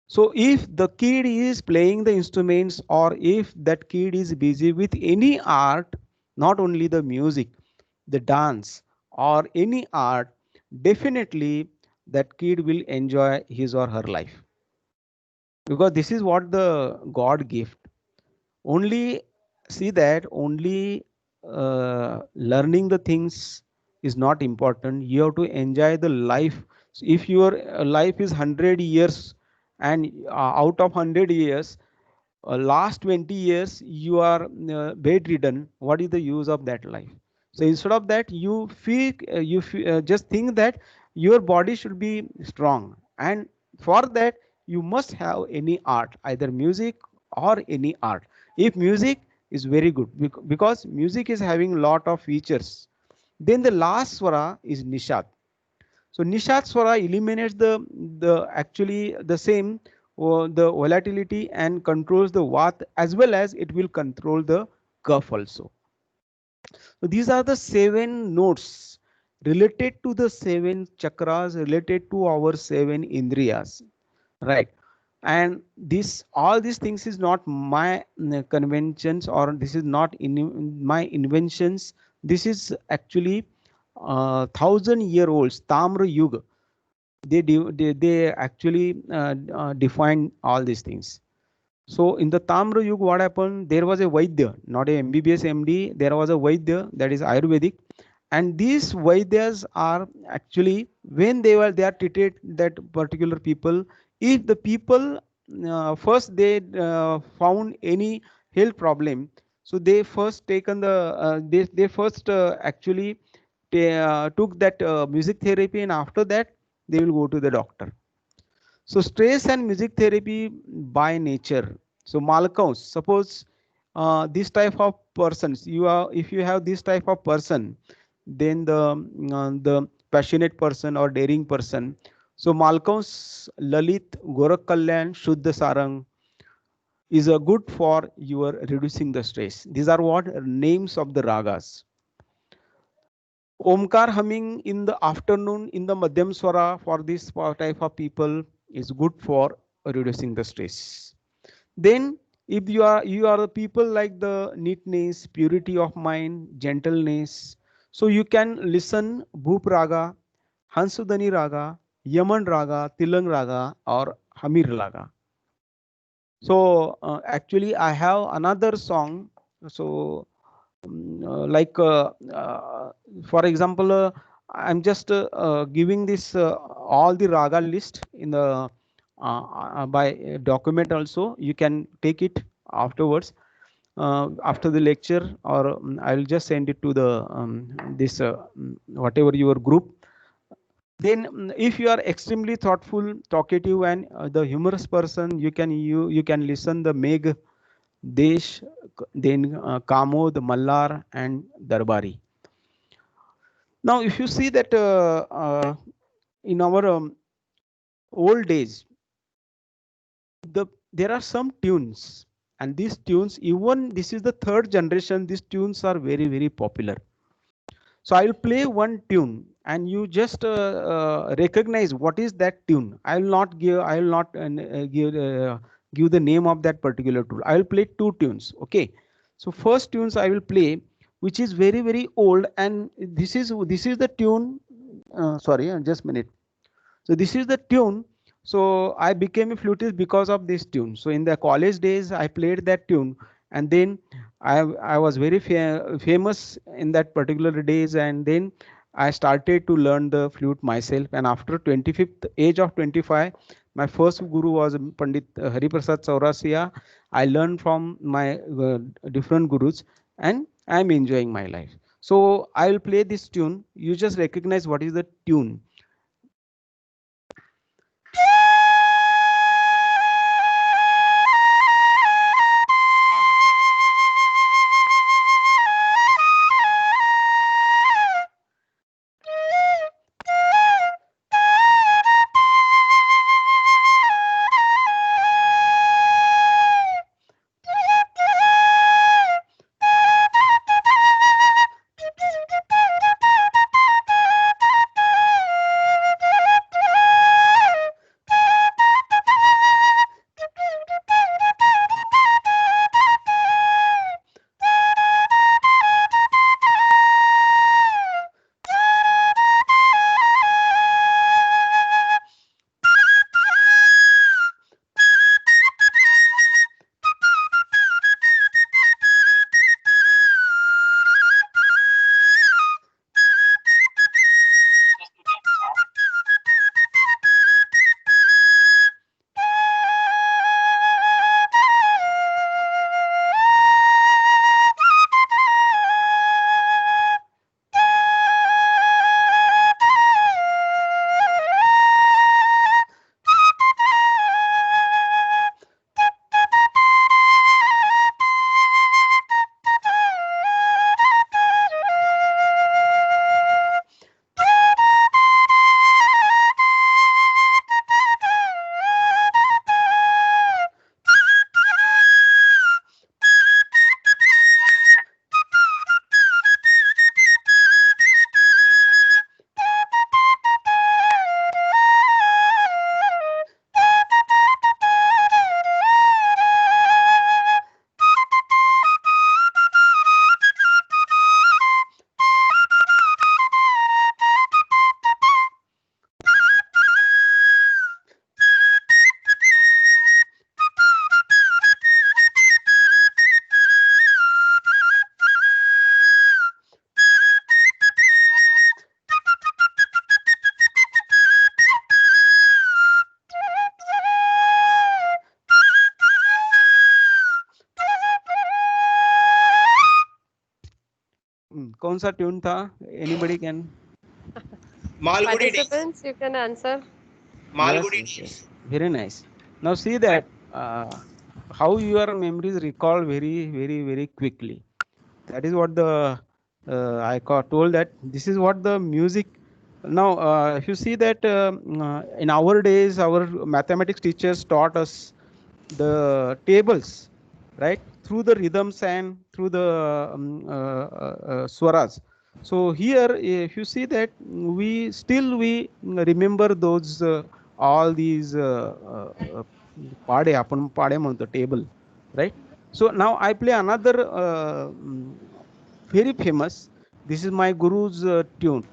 So if the kid is playing the instruments, or if that kid is busy with any art, not only the music, the dance or any art, definitely that kid will enjoy his or her life, because this is what the God gift. Only see that only learning the things is not important. You have to enjoy the life. So if your life is 100 years and out of 100 years, last 20 years you are bedridden. What is the use of that life? So instead of that, just think that your body should be strong, and for that you must have any art, either music or any art. If music is very good, because music is having a lot of features. Then the last swara is nishad. So Nishat Swara eliminates the actually the same the volatility and controls the Vat, as well as it will control the Kaph also. So these are the 7 notes related to the 7 chakras, related to our 7 indriyas, right? And this all these things is not my conventions, or this is not in my inventions. This is actually 1,000 year olds Tamra Yuga. They actually define all these things. So in the Tamra Yuga, what happened? There was a Vaidya, not a MBBS MD. There was a Vaidya, that is Ayurvedic, and these Vaidyas are actually, when they are treated that particular people. If the people first they found any health problem, so they first taken the they first actually took that music therapy, and after that they will go to the doctor. So stress and music therapy by nature. So Malcolm, suppose this type of persons, you are, if you have this type of person, then the passionate person or daring person. So Malcolm's Lalit, Gorak Kalyan, Shuddha Sarang is a good for your reducing the stress. These are what names of the ragas. Omkar humming in the afternoon in the Madhyam Swara for this type of people is good for reducing the stress. Then if you are the people like the neatness, purity of mind, gentleness, so you can listen Bhup Raga, Hansudani Raga, Yaman Raga, Tilang Raga, or Hamir Raga. So actually I have another song. So like for example, I'm just giving this all the raga list in the by document also. You can take it afterwards, after the lecture, or I'll just send it to the this whatever your group. Then if you are extremely thoughtful, talkative, and the humorous person, you can listen the Meg, Desh, then Kamod, Mallar, and Darbari. Now, if you see that in our old days, there are some tunes, and these tunes, even this is the third generation, these tunes are very popular. So I will play one tune, and you just recognize what is that tune. I will not give the name of that particular tune. I will play 2 tunes. Okay. So first tunes I will play, which is very old, and this is the tune. Sorry, just a minute. So this is the tune. So I became a flutist because of this tune. So in the college days, I played that tune, and then I was very famous in that particular days, and then I started to learn the flute myself. And after 25th age of 25, my first guru was Pandit Hariprasad Saurasiya. I learned from my different gurus, and I'm enjoying my life. So I will play this tune. You just recognize what is the tune. कौन सा tune था? Anybody can? Malgudi days. Participants, you can answer. Malgudi Yes, days. yes. Very nice. Now see that how your memories recall very quickly. That is what the told that this is what the music. Now, if you see that in our days, our mathematics teachers taught us the tables, right, through the rhythms and through the swaras. So here, if you see that we remember those all these pade आपण पाडे म्हणतो table, right? So now I play another very famous. This is my guru's tune.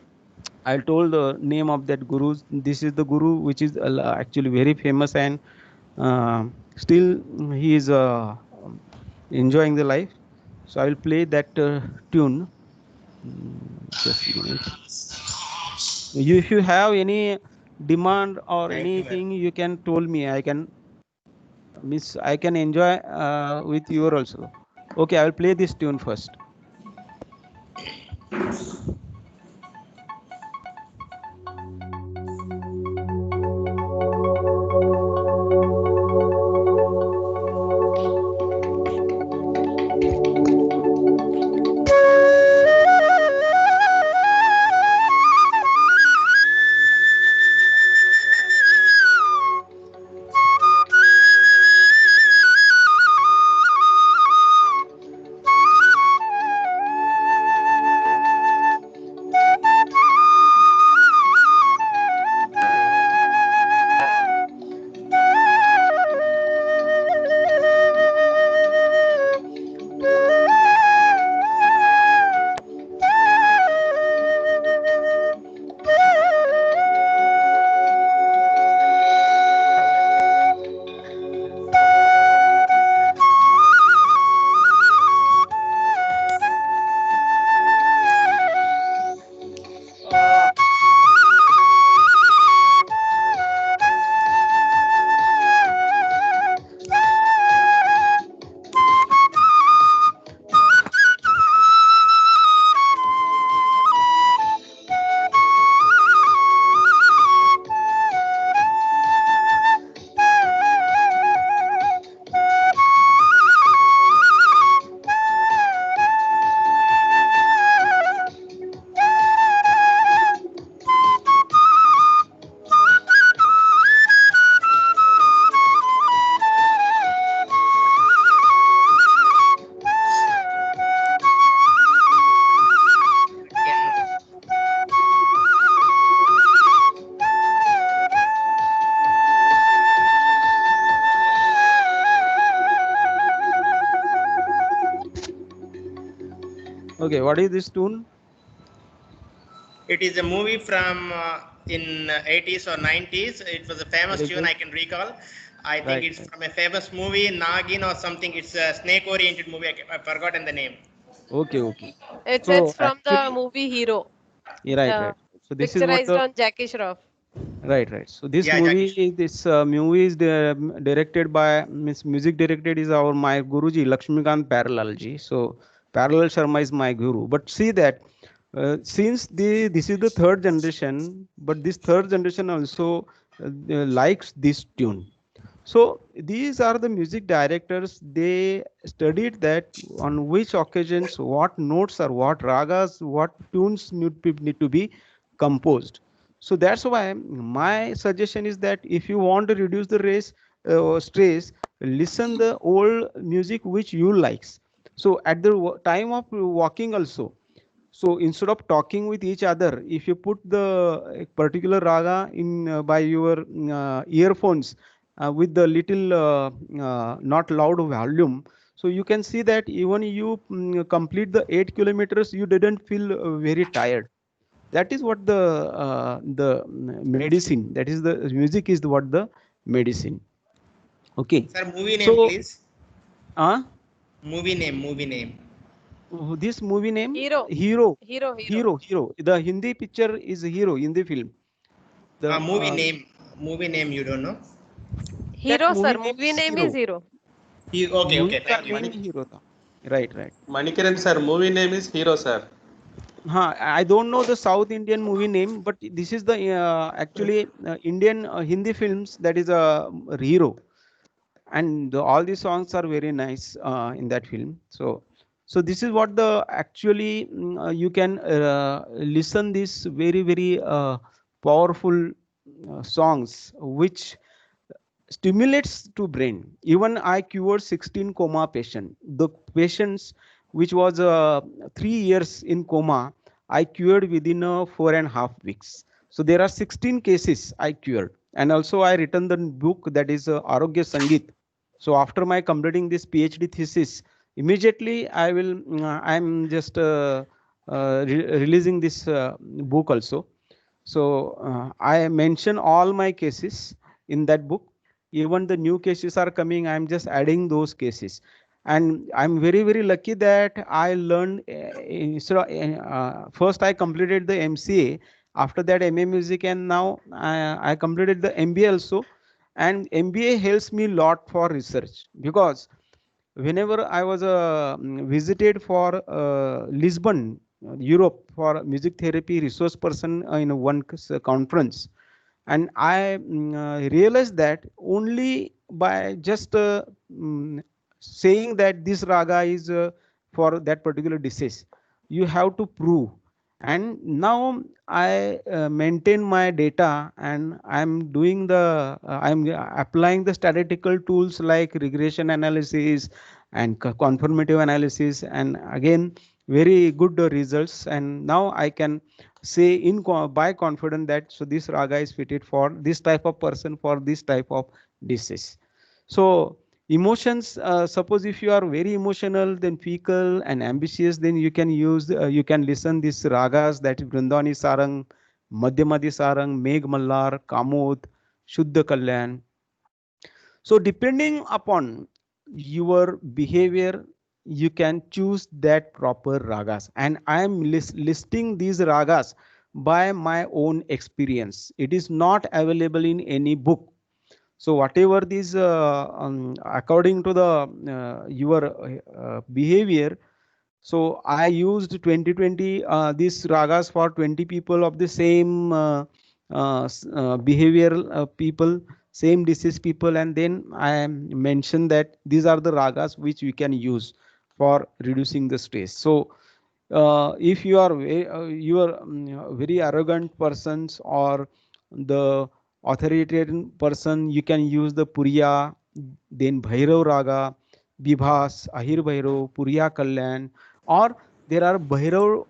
I told the name of that guru. This is the guru which is actually very famous, and still he is enjoying the life. So I will play that tune. Just a minute. If you have any demand or Thank you, anything, you can told me. I can I can enjoy with you also. Okay, I will play this tune first. Okay, what is this tune? It is a movie from in 80s or 90s. It was a famous Very tune good. I can recall. I think Right, it's right. from a famous movie, Nagin or something. It's a snake-oriented movie. I've forgotten the name. Okay, okay. It's So from the actually, movie Hero, yeah, right, uh, right. So this is what picturized the on Jackie Shroff. right, right. So this Yeah, Jackie. movie is directed by Miss music directed is our my Guruji Lakshmikant Parallelji. So Parallel Sharma is my guru. But see that since this is the third generation, but this third generation also likes this tune. So these are the music directors. They studied that on which occasions, what notes or what ragas, what tunes need to be composed. So that's why my suggestion is that if you want to reduce the stress, listen the old music which you likes. So at the time of walking also, so instead of talking with each other, if you put the particular raga in by your earphones with the little not loud volume, so you can see that even you complete the 8 kilometers, you didn't feel very tired. That is what the medicine. That is the music is what the medicine. Okay. Sir, movie name, So, please. Movie name. this movie name Hero. Hero. Hero. Hero. The Hindi picture is Hero in the film. The Movie name you don't know? Hero, sir. movie Movie name is Hero. Okay, movie thank you. name Hero tha. Right. Manikaran sir, movie name is Hero sir. I don't know the South Indian movie name, but this is the actually Indian Hindi films that is a hero, and all the songs are very nice in that film. So this is what the actually you can listen this very powerful songs which stimulates to brain. Even I cured 16 coma patient. The patients which was 3 years in coma, I cured within 4.5 weeks. So there are 16 cases I cured. And also I written the book that is Arogya Sangeet. So after my completing this PhD thesis, immediately I will, I'm just releasing this book also. So I mention all my cases in that book. Even the new cases are coming, I'm just adding those cases. And I'm very lucky that I learned first I completed the MCA, after that MA Music, and now I completed the MBA also. And MBA helps me a lot for research, because whenever I was visited for Lisbon, Europe, for music therapy resource person in one conference, and I realized that only by just saying that this raga is for that particular disease, you have to prove. And now I maintain my data, and I'm doing the I'm applying the statistical tools like regression analysis and confirmative analysis, and again very good results. And now I can say by confidence that so this raga is fitted for this type of person for this type of disease. So emotions, suppose if you are very emotional, then fickle and ambitious, then you can use you can listen these ragas, that is Vrindavani Sarang, Madhyamadi Sarang, Megh Mallar, Kamod, Shuddha Kalyan. So depending upon your behavior, you can choose that proper ragas. And I am listing these ragas by my own experience. It is not available in any book. So whatever these, according to the your behavior, so I used 2020 these ragas for 20 people of the same behavioral people, same disease people, and then I mentioned that these are the ragas which we can use for reducing the stress. So if you are very arrogant persons or the authoritarian person, you can use the Puriya, then Bhairav Raga, Vibhas, Ahir Bhairav, Puriya Kalyan, or there are Bhairav,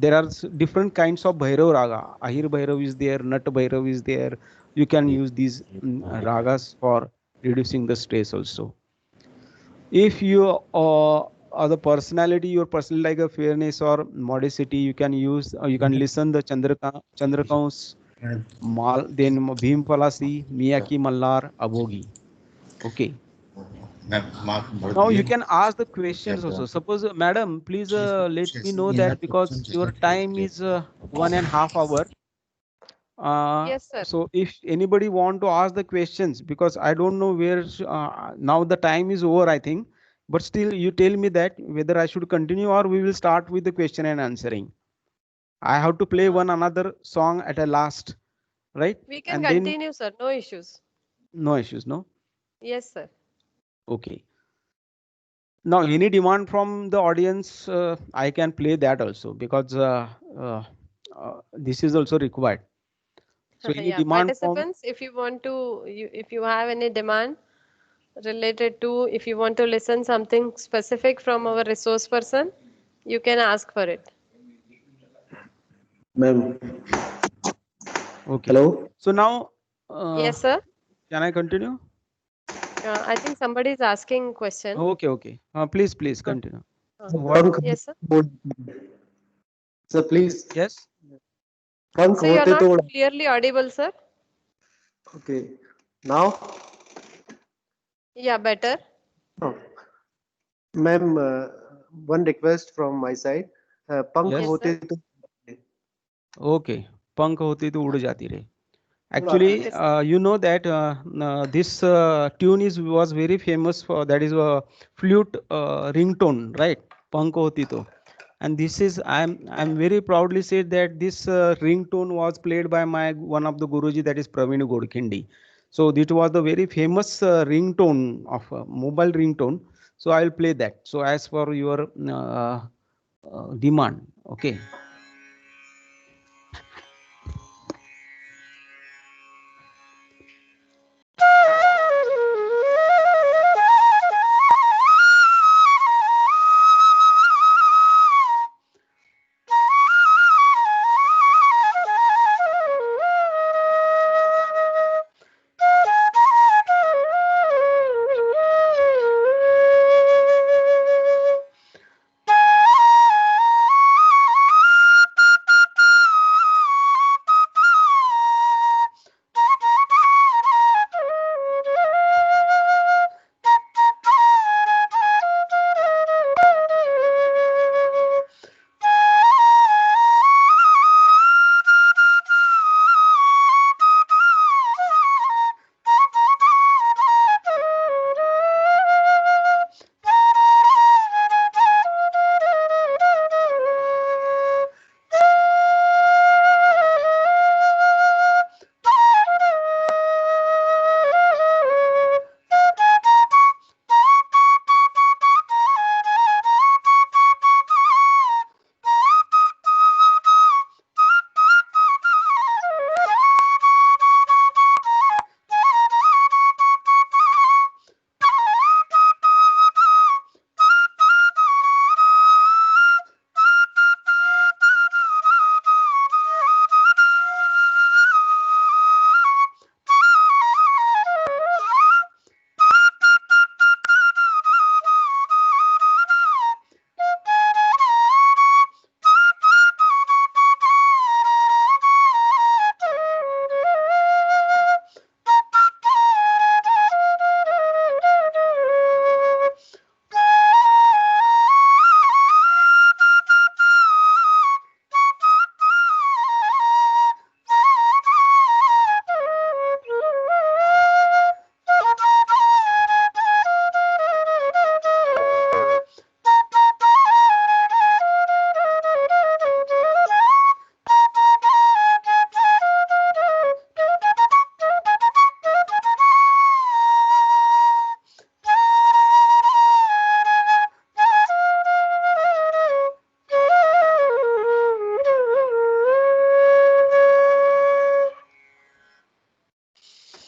there are different kinds of Bhairav Raga. Ahir Bhairav is there, Nat Bhairav is there. You can use these ragas for reducing the stress also. If you are the personality, your personality like a fairness or modesty, you can use, you can listen the Chandrakaus, Mal, then Bhim Palasi, Miyaki Mallar, Abogi. Okay. Now you can ask the questions also. Suppose, madam, please let me know that, because your time is 1.5 hours. Yes, sir. So if anybody want to ask the questions, because I don't know where now the time is over, I think, but still you tell me that whether I should continue or we will start with the question and answering. I have to play one another song at a last, right? We can And continue, sir. No issues. no issues, no? Yes, sir. Okay. Now any demand from the audience, I can play that also, because this is also required. So any Yeah, demand from participants, if you want to, if you have any demand related to, if you want to listen something specific from our resource person, you can ask for it. Ma'am. Okay. Hello. So now, Yes, sir. can I continue? I think somebody is asking question. Okay. Please continue. Yes, sir. Sir, please. Yes. Punk So you are होते not तो clearly audible, sir. okay. Now, Yeah, better. oh. Ma'am, one request from my side. Punk Yes. होते sir. तो Okay. पंख होती तो उड़ जाती रहे. Actually, Okay, sir. you know that this tune was very famous for, that is a flute ringtone, right? Pank hoti to. And this is I'm very proudly said that this ringtone was played by my one of the Guruji, that is Praveen Godkhindi. So it was the very famous ringtone of mobile ringtone. So I will play that. So as for your demand, okay.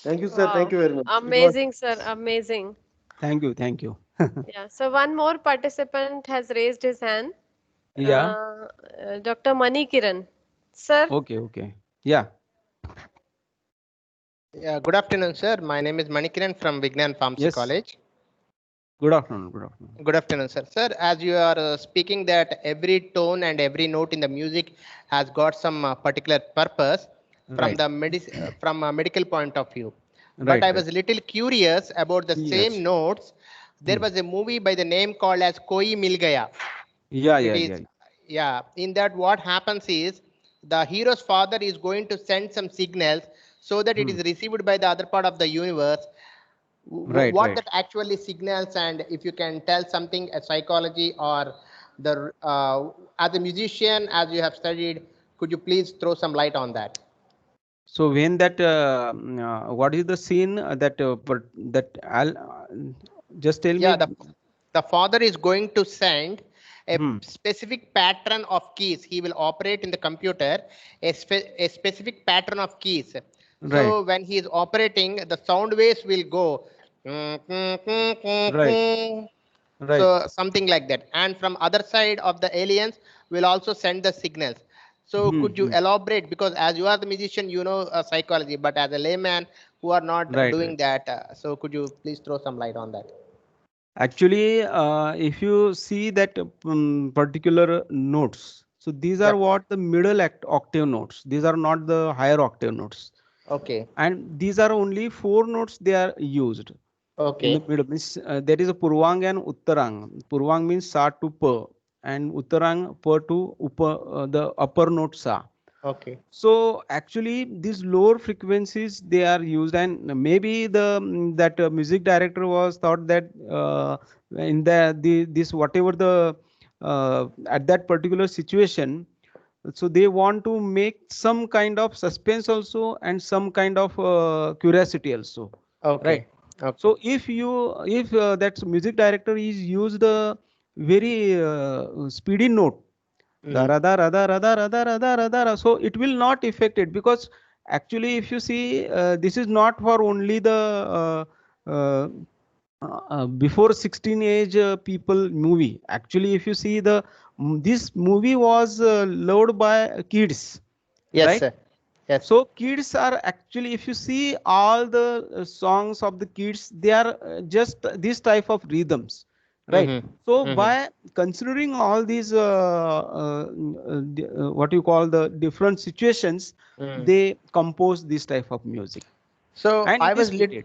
Thank you, sir. Wow. Thank you very much. It was Amazing, sir. Amazing. Thank you, thank you. Yeah. So one more participant has raised his hand. Yeah. Dr. Mani Kiran. Sir. Okay, okay. Yeah. Yeah, good afternoon, sir. My name is Manikiran from Vignan Pharmacy Yes. College. Good afternoon. Good afternoon. Good afternoon, sir. Sir, as you are speaking that every tone and every note in the music has got some particular purpose from Right. the from a medical point of view. But Right, I right. was a little curious about the Yes. same notes. There was a movie by the name called as Koi Mil Gaya. Yeah, It yeah, is, yeah. yeah. In that, what happens is the hero's father is going to send some signals so that it is received by the other part of the universe. Right, What right. that actually signals, and if you can tell something a psychology or the as a musician, as you have studied, could you please throw some light on that? So when that, what is the scene that I'll just tell Yeah, me. the father is going to send a Hmm. specific pattern of keys. He will operate in the computer a specific pattern of keys. Right, So when he is operating, the sound waves will go. right, right. So something like that. And from other side of the aliens will also send the signals. So could you Hmm. elaborate? Because as you are the musician, you know psychology, but as a layman who are not Right, doing right. that, so could you please throw some light on that? Actually, if you see that particular notes, so these are Yep. what the middle octave notes. These are not the higher octave notes. Okay. And these are only four notes they are used in the Okay. middle. Means there is a Purvang and Uttarang. Purvang means Sa to Pa, and Uttarang Pa to Upa, the upper note Sa. Okay. So actually, these lower frequencies they are used, and maybe that music director was thought that in the this whatever the at that particular situation. So they want to make some kind of suspense also and some kind of curiosity also. Okay. Right. Okay. So if that music director is used a very speedy note, Mhm. da da ra da ra da ra da ra da ra da ra, so it will not affect it, because actually if you see, this is not for only the before 16 age people movie. Actually, if you see this movie was loved by kids, Yes, right? sir. Yes. So kids are actually, if you see all the songs of the kids, they are just this type of rhythms, right? Mhm. So Mhm. by considering all these what you call the different situations, Mhm. they compose this type of music, So and I it is was fitted.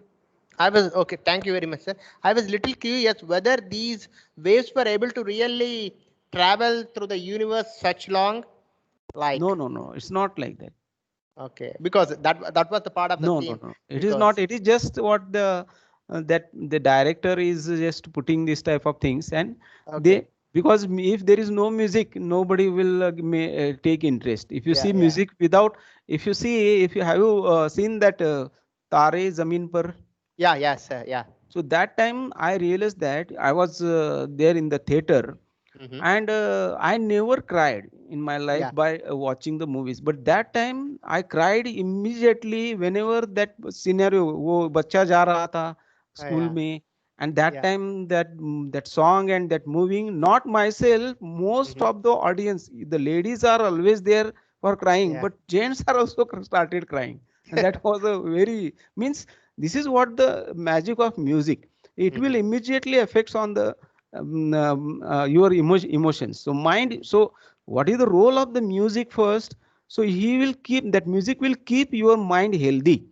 I was okay. Thank you very much, sir. I was little curious whether these waves were able to really travel through the universe such long, like No, it's not like that. okay, because that was the part of the No, scene. no. It is Because not. It is just what the that the director is just putting this type of things, and okay, they, because if there is no music, nobody will take interest. If you yeah, see yeah, music without, if you have you seen that Tare Zameen Par. yeah, yes, sir, yeah. So that time I realized that I was there in the theater, Mhm. and I never cried in my life Yeah, by watching the movies, but that time I cried immediately whenever that scenario, वो बच्चा जा रहा था school yeah, में, and that yeah. time that song and that moving, not myself, most Mhm. of the audience, the ladies are always there for crying, Yeah. but gents are also started crying, and that was a very, means, this is what the magic of music, it will Mhm. immediately affects on the your emotions, so mind. So what is the role of the music first? So he will keep that music will keep your mind healthy.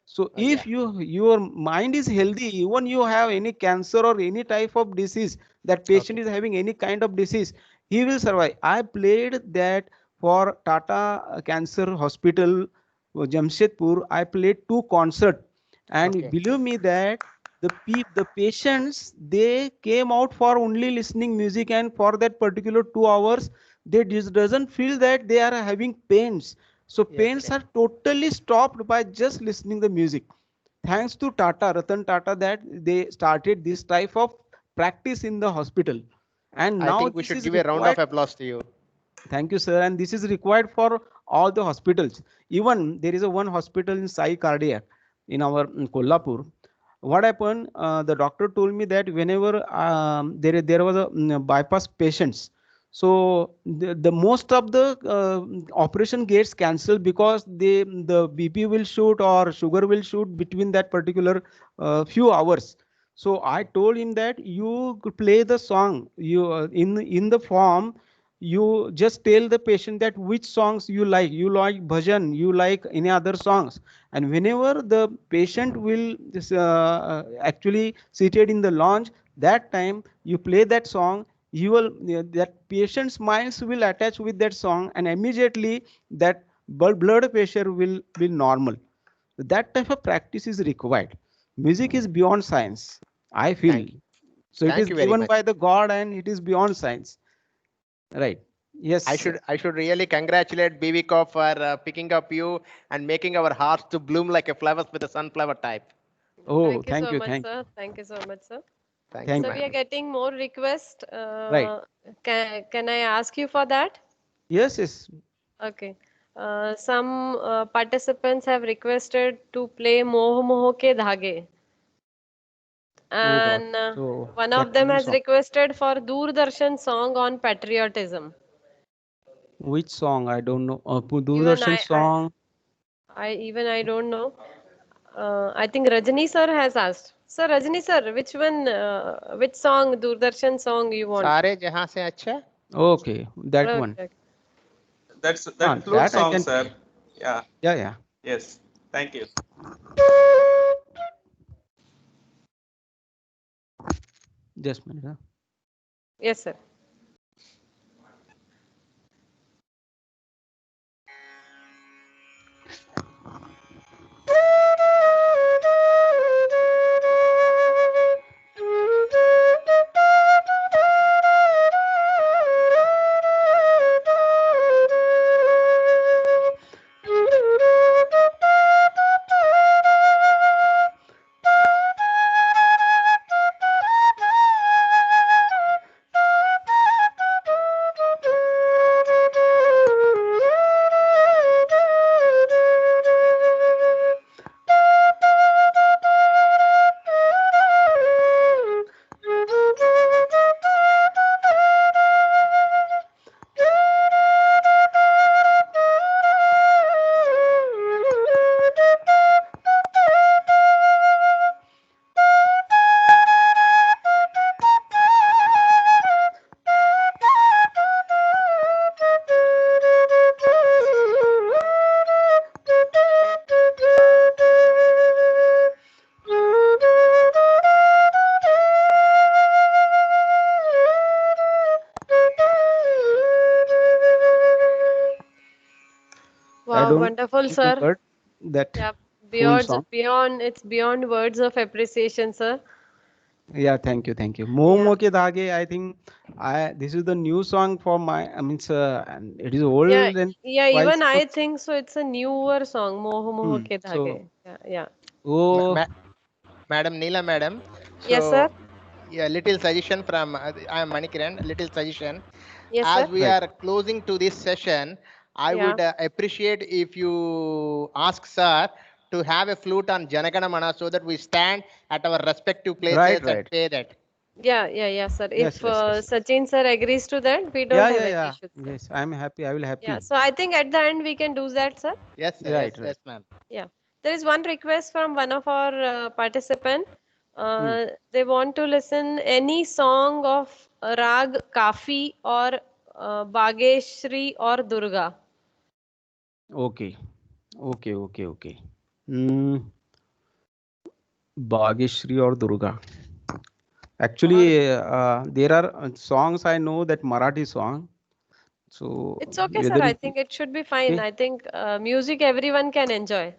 So Yeah. if your mind is healthy, even you have any cancer or any type of disease, that patient Okay. is having any kind of disease, he will survive. I played that for Tata Cancer Hospital, Jamshedpur. I played 2 concerts, and Okay. believe me that the patients, they came out for only listening music, and for that particular 2 hours they just doesn't feel that they are having pains. So Yes. pains Yes. are totally stopped by just listening the music. Thanks to Tata, Ratan Tata, that they started this type of practice in the hospital, and I now think we this should is give a round of required. applause to you. Thank you, sir. And this is required for all the hospitals. Even there is a one hospital in Sai Cardiac in our Kolhapur. What happened? The doctor told me that whenever there was a bypass patients, so the most of the operation gets cancelled because the BP will shoot or sugar will shoot between that particular few hours. So I told him that you could play the song, you in the form, you just tell the patient that which songs you like bhajan, you like any other songs, and whenever the patient will actually seated in the lounge, that time you play that song, you will that patient's minds will attach with that song, and immediately that blood pressure will be normal. That type of practice is required. Music is beyond science, I feel. Thank you. So it Thank is you very given much. by the god, and it is beyond science. Right. Yes. I should really congratulate Biviko for picking up you and making our hearts to bloom like a flowers with a sunflower type. Oh, Thank you thank so you. much, Thank you. sir. Thank you so much, sir. Thank you, Thank So we you. are ma'am. getting more requests. Right. Can I ask you for that? Yes, yes. Okay. Some participants have requested to play Moh Moh Ke Dhage, Oh God. and So one that of them new has song. requested for Doordarshan song on patriotism. Which song? I don't know. Even Doordarshan song. I don't know. I think Rajni sir has asked. Sir, Rajni sir, which one, which song, Doordarshan song you want? सारे जहां से अच्छा. Okay, that one. Okay. That's Ah, that flute that I song, can sir. play. Yeah. Yeah, yeah. Yes. Thank you. Just a minute. Huh? Yes, sir. I Wow, don't wonderful, think sir. heard that Yeah, full song. it's beyond words of appreciation, sir. Yeah, thank you, thank you. Momo ke dhage. I think this is the new song for my. I mean, and it is Yeah, old and yeah, while even I suppose. think so. It's a newer song, Moho Moho Hmm. Ke So, Dhage. Yeah, yeah. Ma- oh, ma- Madam Neela, madam. Yes, sir. So, yeah, little suggestion from I am Manikiran. Little suggestion. Yes, As sir. we right. are closing to this session, I Yeah. would appreciate if you ask sir to have a flute on Janagana Mana so that we stand at our respective places Right, and right. play that. Yeah, sir. Yes, If yes, yes. Sachin sir agrees to that, we don't Yeah, have yeah, any yeah. issues, sir. Yes, I'm happy. I will Yeah, happy. so I think at the end we can do that, sir. Yes, sir. Right, Yes, right. yes, ma'am. Yeah. There is one request from one of our participant. Hmm. They want to listen any song of Rag Kafi or Bageshri or Durga. Okay, okay, okay, okay. Hmm. Bageshri or Durga. Or Actually, there are songs I know that Marathi song. So it's okay, sir. whether I it think it should be fine. okay. I think music everyone can enjoy.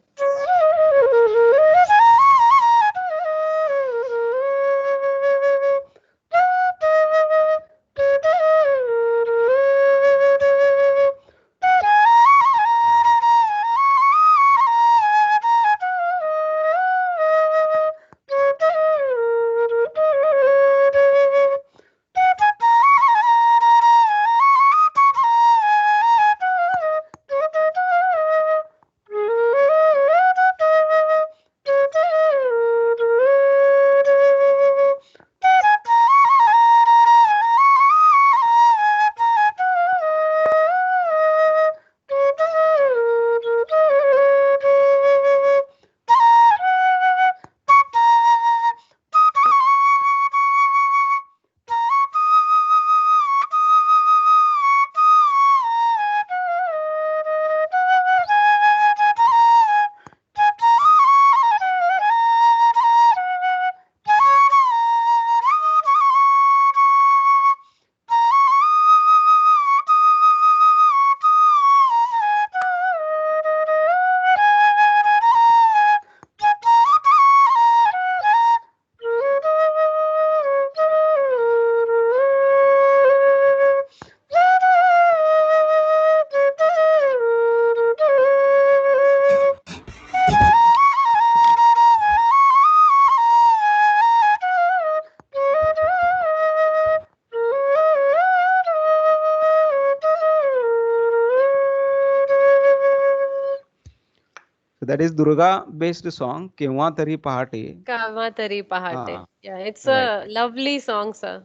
So that is Durga based song. Kewa Tari Pahate. Kava Tari Pahate. Ah, Yeah, it's right, a lovely song, sir.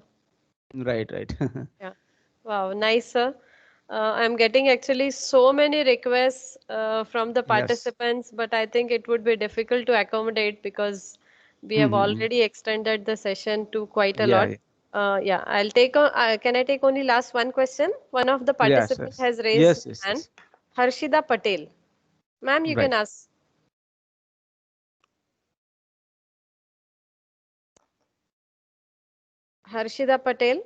right, right. Yeah. Wow, nice, sir. I'm getting actually so many requests from the Yes. participants, but I think it would be difficult to accommodate because we have Mm-hmm. already extended the session to quite a Yeah, lot. yeah. Yeah, can I take only last one question? One of the Yes, participants yes. has raised Yes, yes, hand. yes. Harshida Patel. Ma'am, you can Right. ask. Harshida Patel.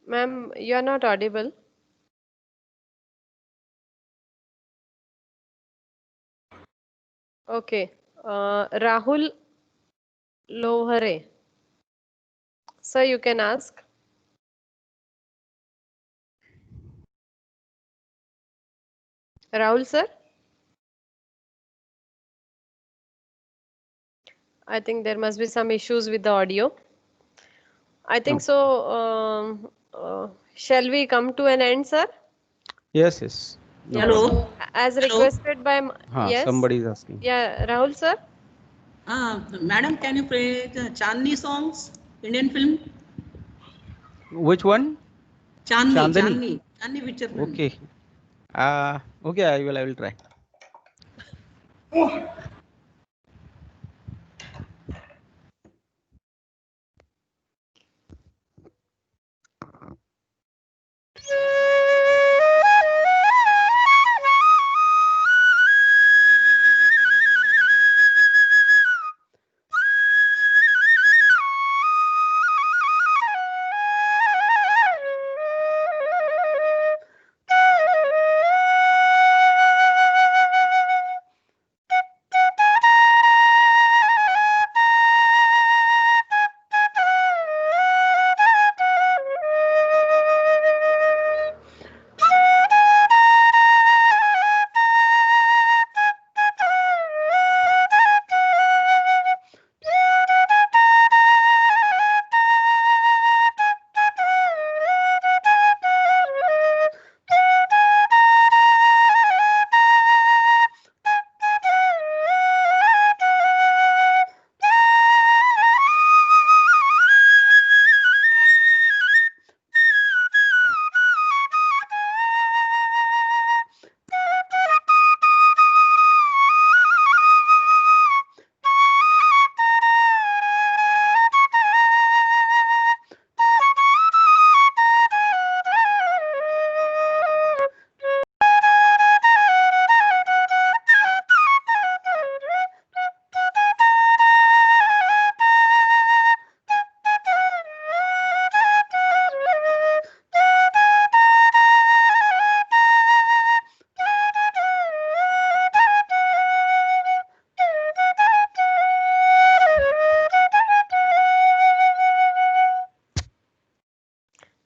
Ma'am, you are not audible. Okay. Rahul Lohare. Sir, you can ask. Rahul, sir? I think there must be some issues with the audio. I think Okay. so. Shall we come to an end, sir? Yes, yes. No Yeah. problem. So, as requested by, yes. Somebody is asking. Yeah, Rahul, sir? Madam, can you play the Chandni songs, Indian film? Which one? Chandni, Chandani. Chandni, Chandni picture film. Okay. Okay, I will try.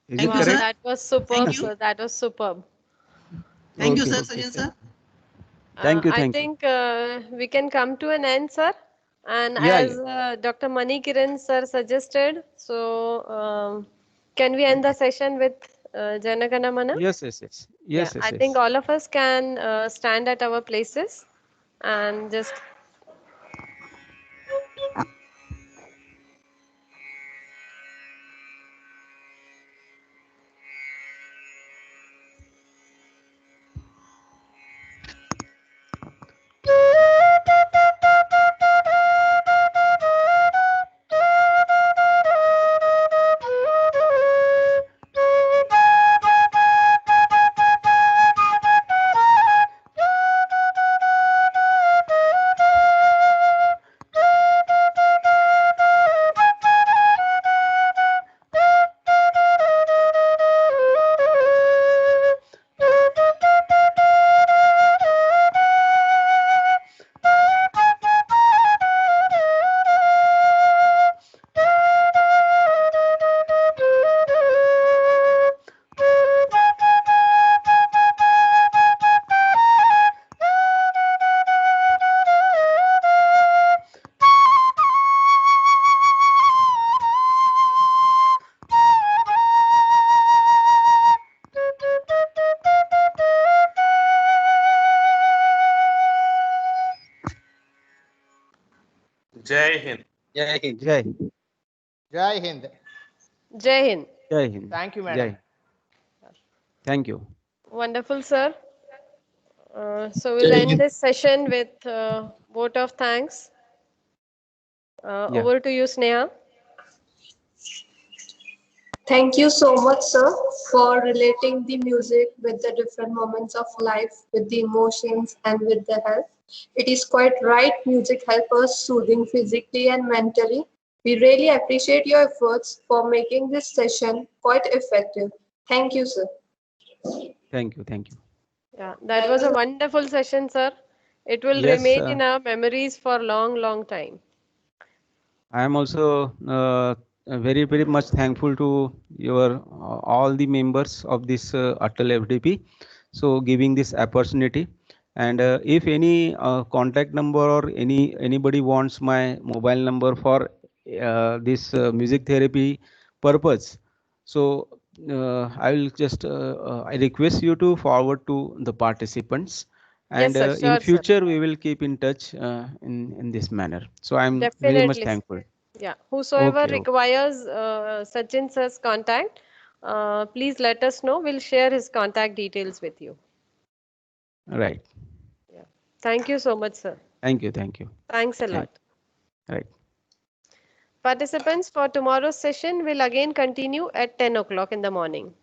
Is Thank it you, correct? sir. That was superb, Thank you. sir. That was superb. Thank you, Okay, sir, okay, Sajjan sir. sir. Thank you, I thank you. think we can come to an end, sir. And Yeah, as yeah. Dr. Mani Kiran sir suggested, so can we end the session with Jana Gana Mana? Yes, yes, yes. Yeah, Yes, yes, I think yes. all of us can stand at our places and just Jai Hind. Jai Hind. Jai Hind. Jai Hind. Jai Hind. Jai Hind. Thank you, Jai madam. Hind. Thank you. Wonderful, sir. So we'll Jai end Hind. this session with vote of thanks. Yeah. Over to you, Sneha. Thank you so much, sir, for relating the music with the different moments of life, with the emotions and with the health. It is quite right, music helps us soothing physically and mentally. We really appreciate your efforts for making this session quite effective. Thank you, sir. Thank you. Thank you. Yeah, that was a wonderful session, sir. It will Yes, remain in our memories for long, long time. I am also very, very much thankful to your all the members of this Atal FDP. So giving this opportunity, and if any contact number or anybody wants my mobile number for this music therapy purpose, so I will just I request you to forward to the participants, Yes, and sir. in Sure, sir. future we will keep in touch in this manner. So I'm very much Definitely, sir. thankful. Yeah. Whosoever Okay, okay. requires Sachin sir's contact, please let us know. We'll share his contact details with you. Right. Yeah. Thank you so much, sir. Thank you. Thank you. Thanks a Thank lot. Right. Participants, for tomorrow's session will again continue at 10 o'clock in the morning.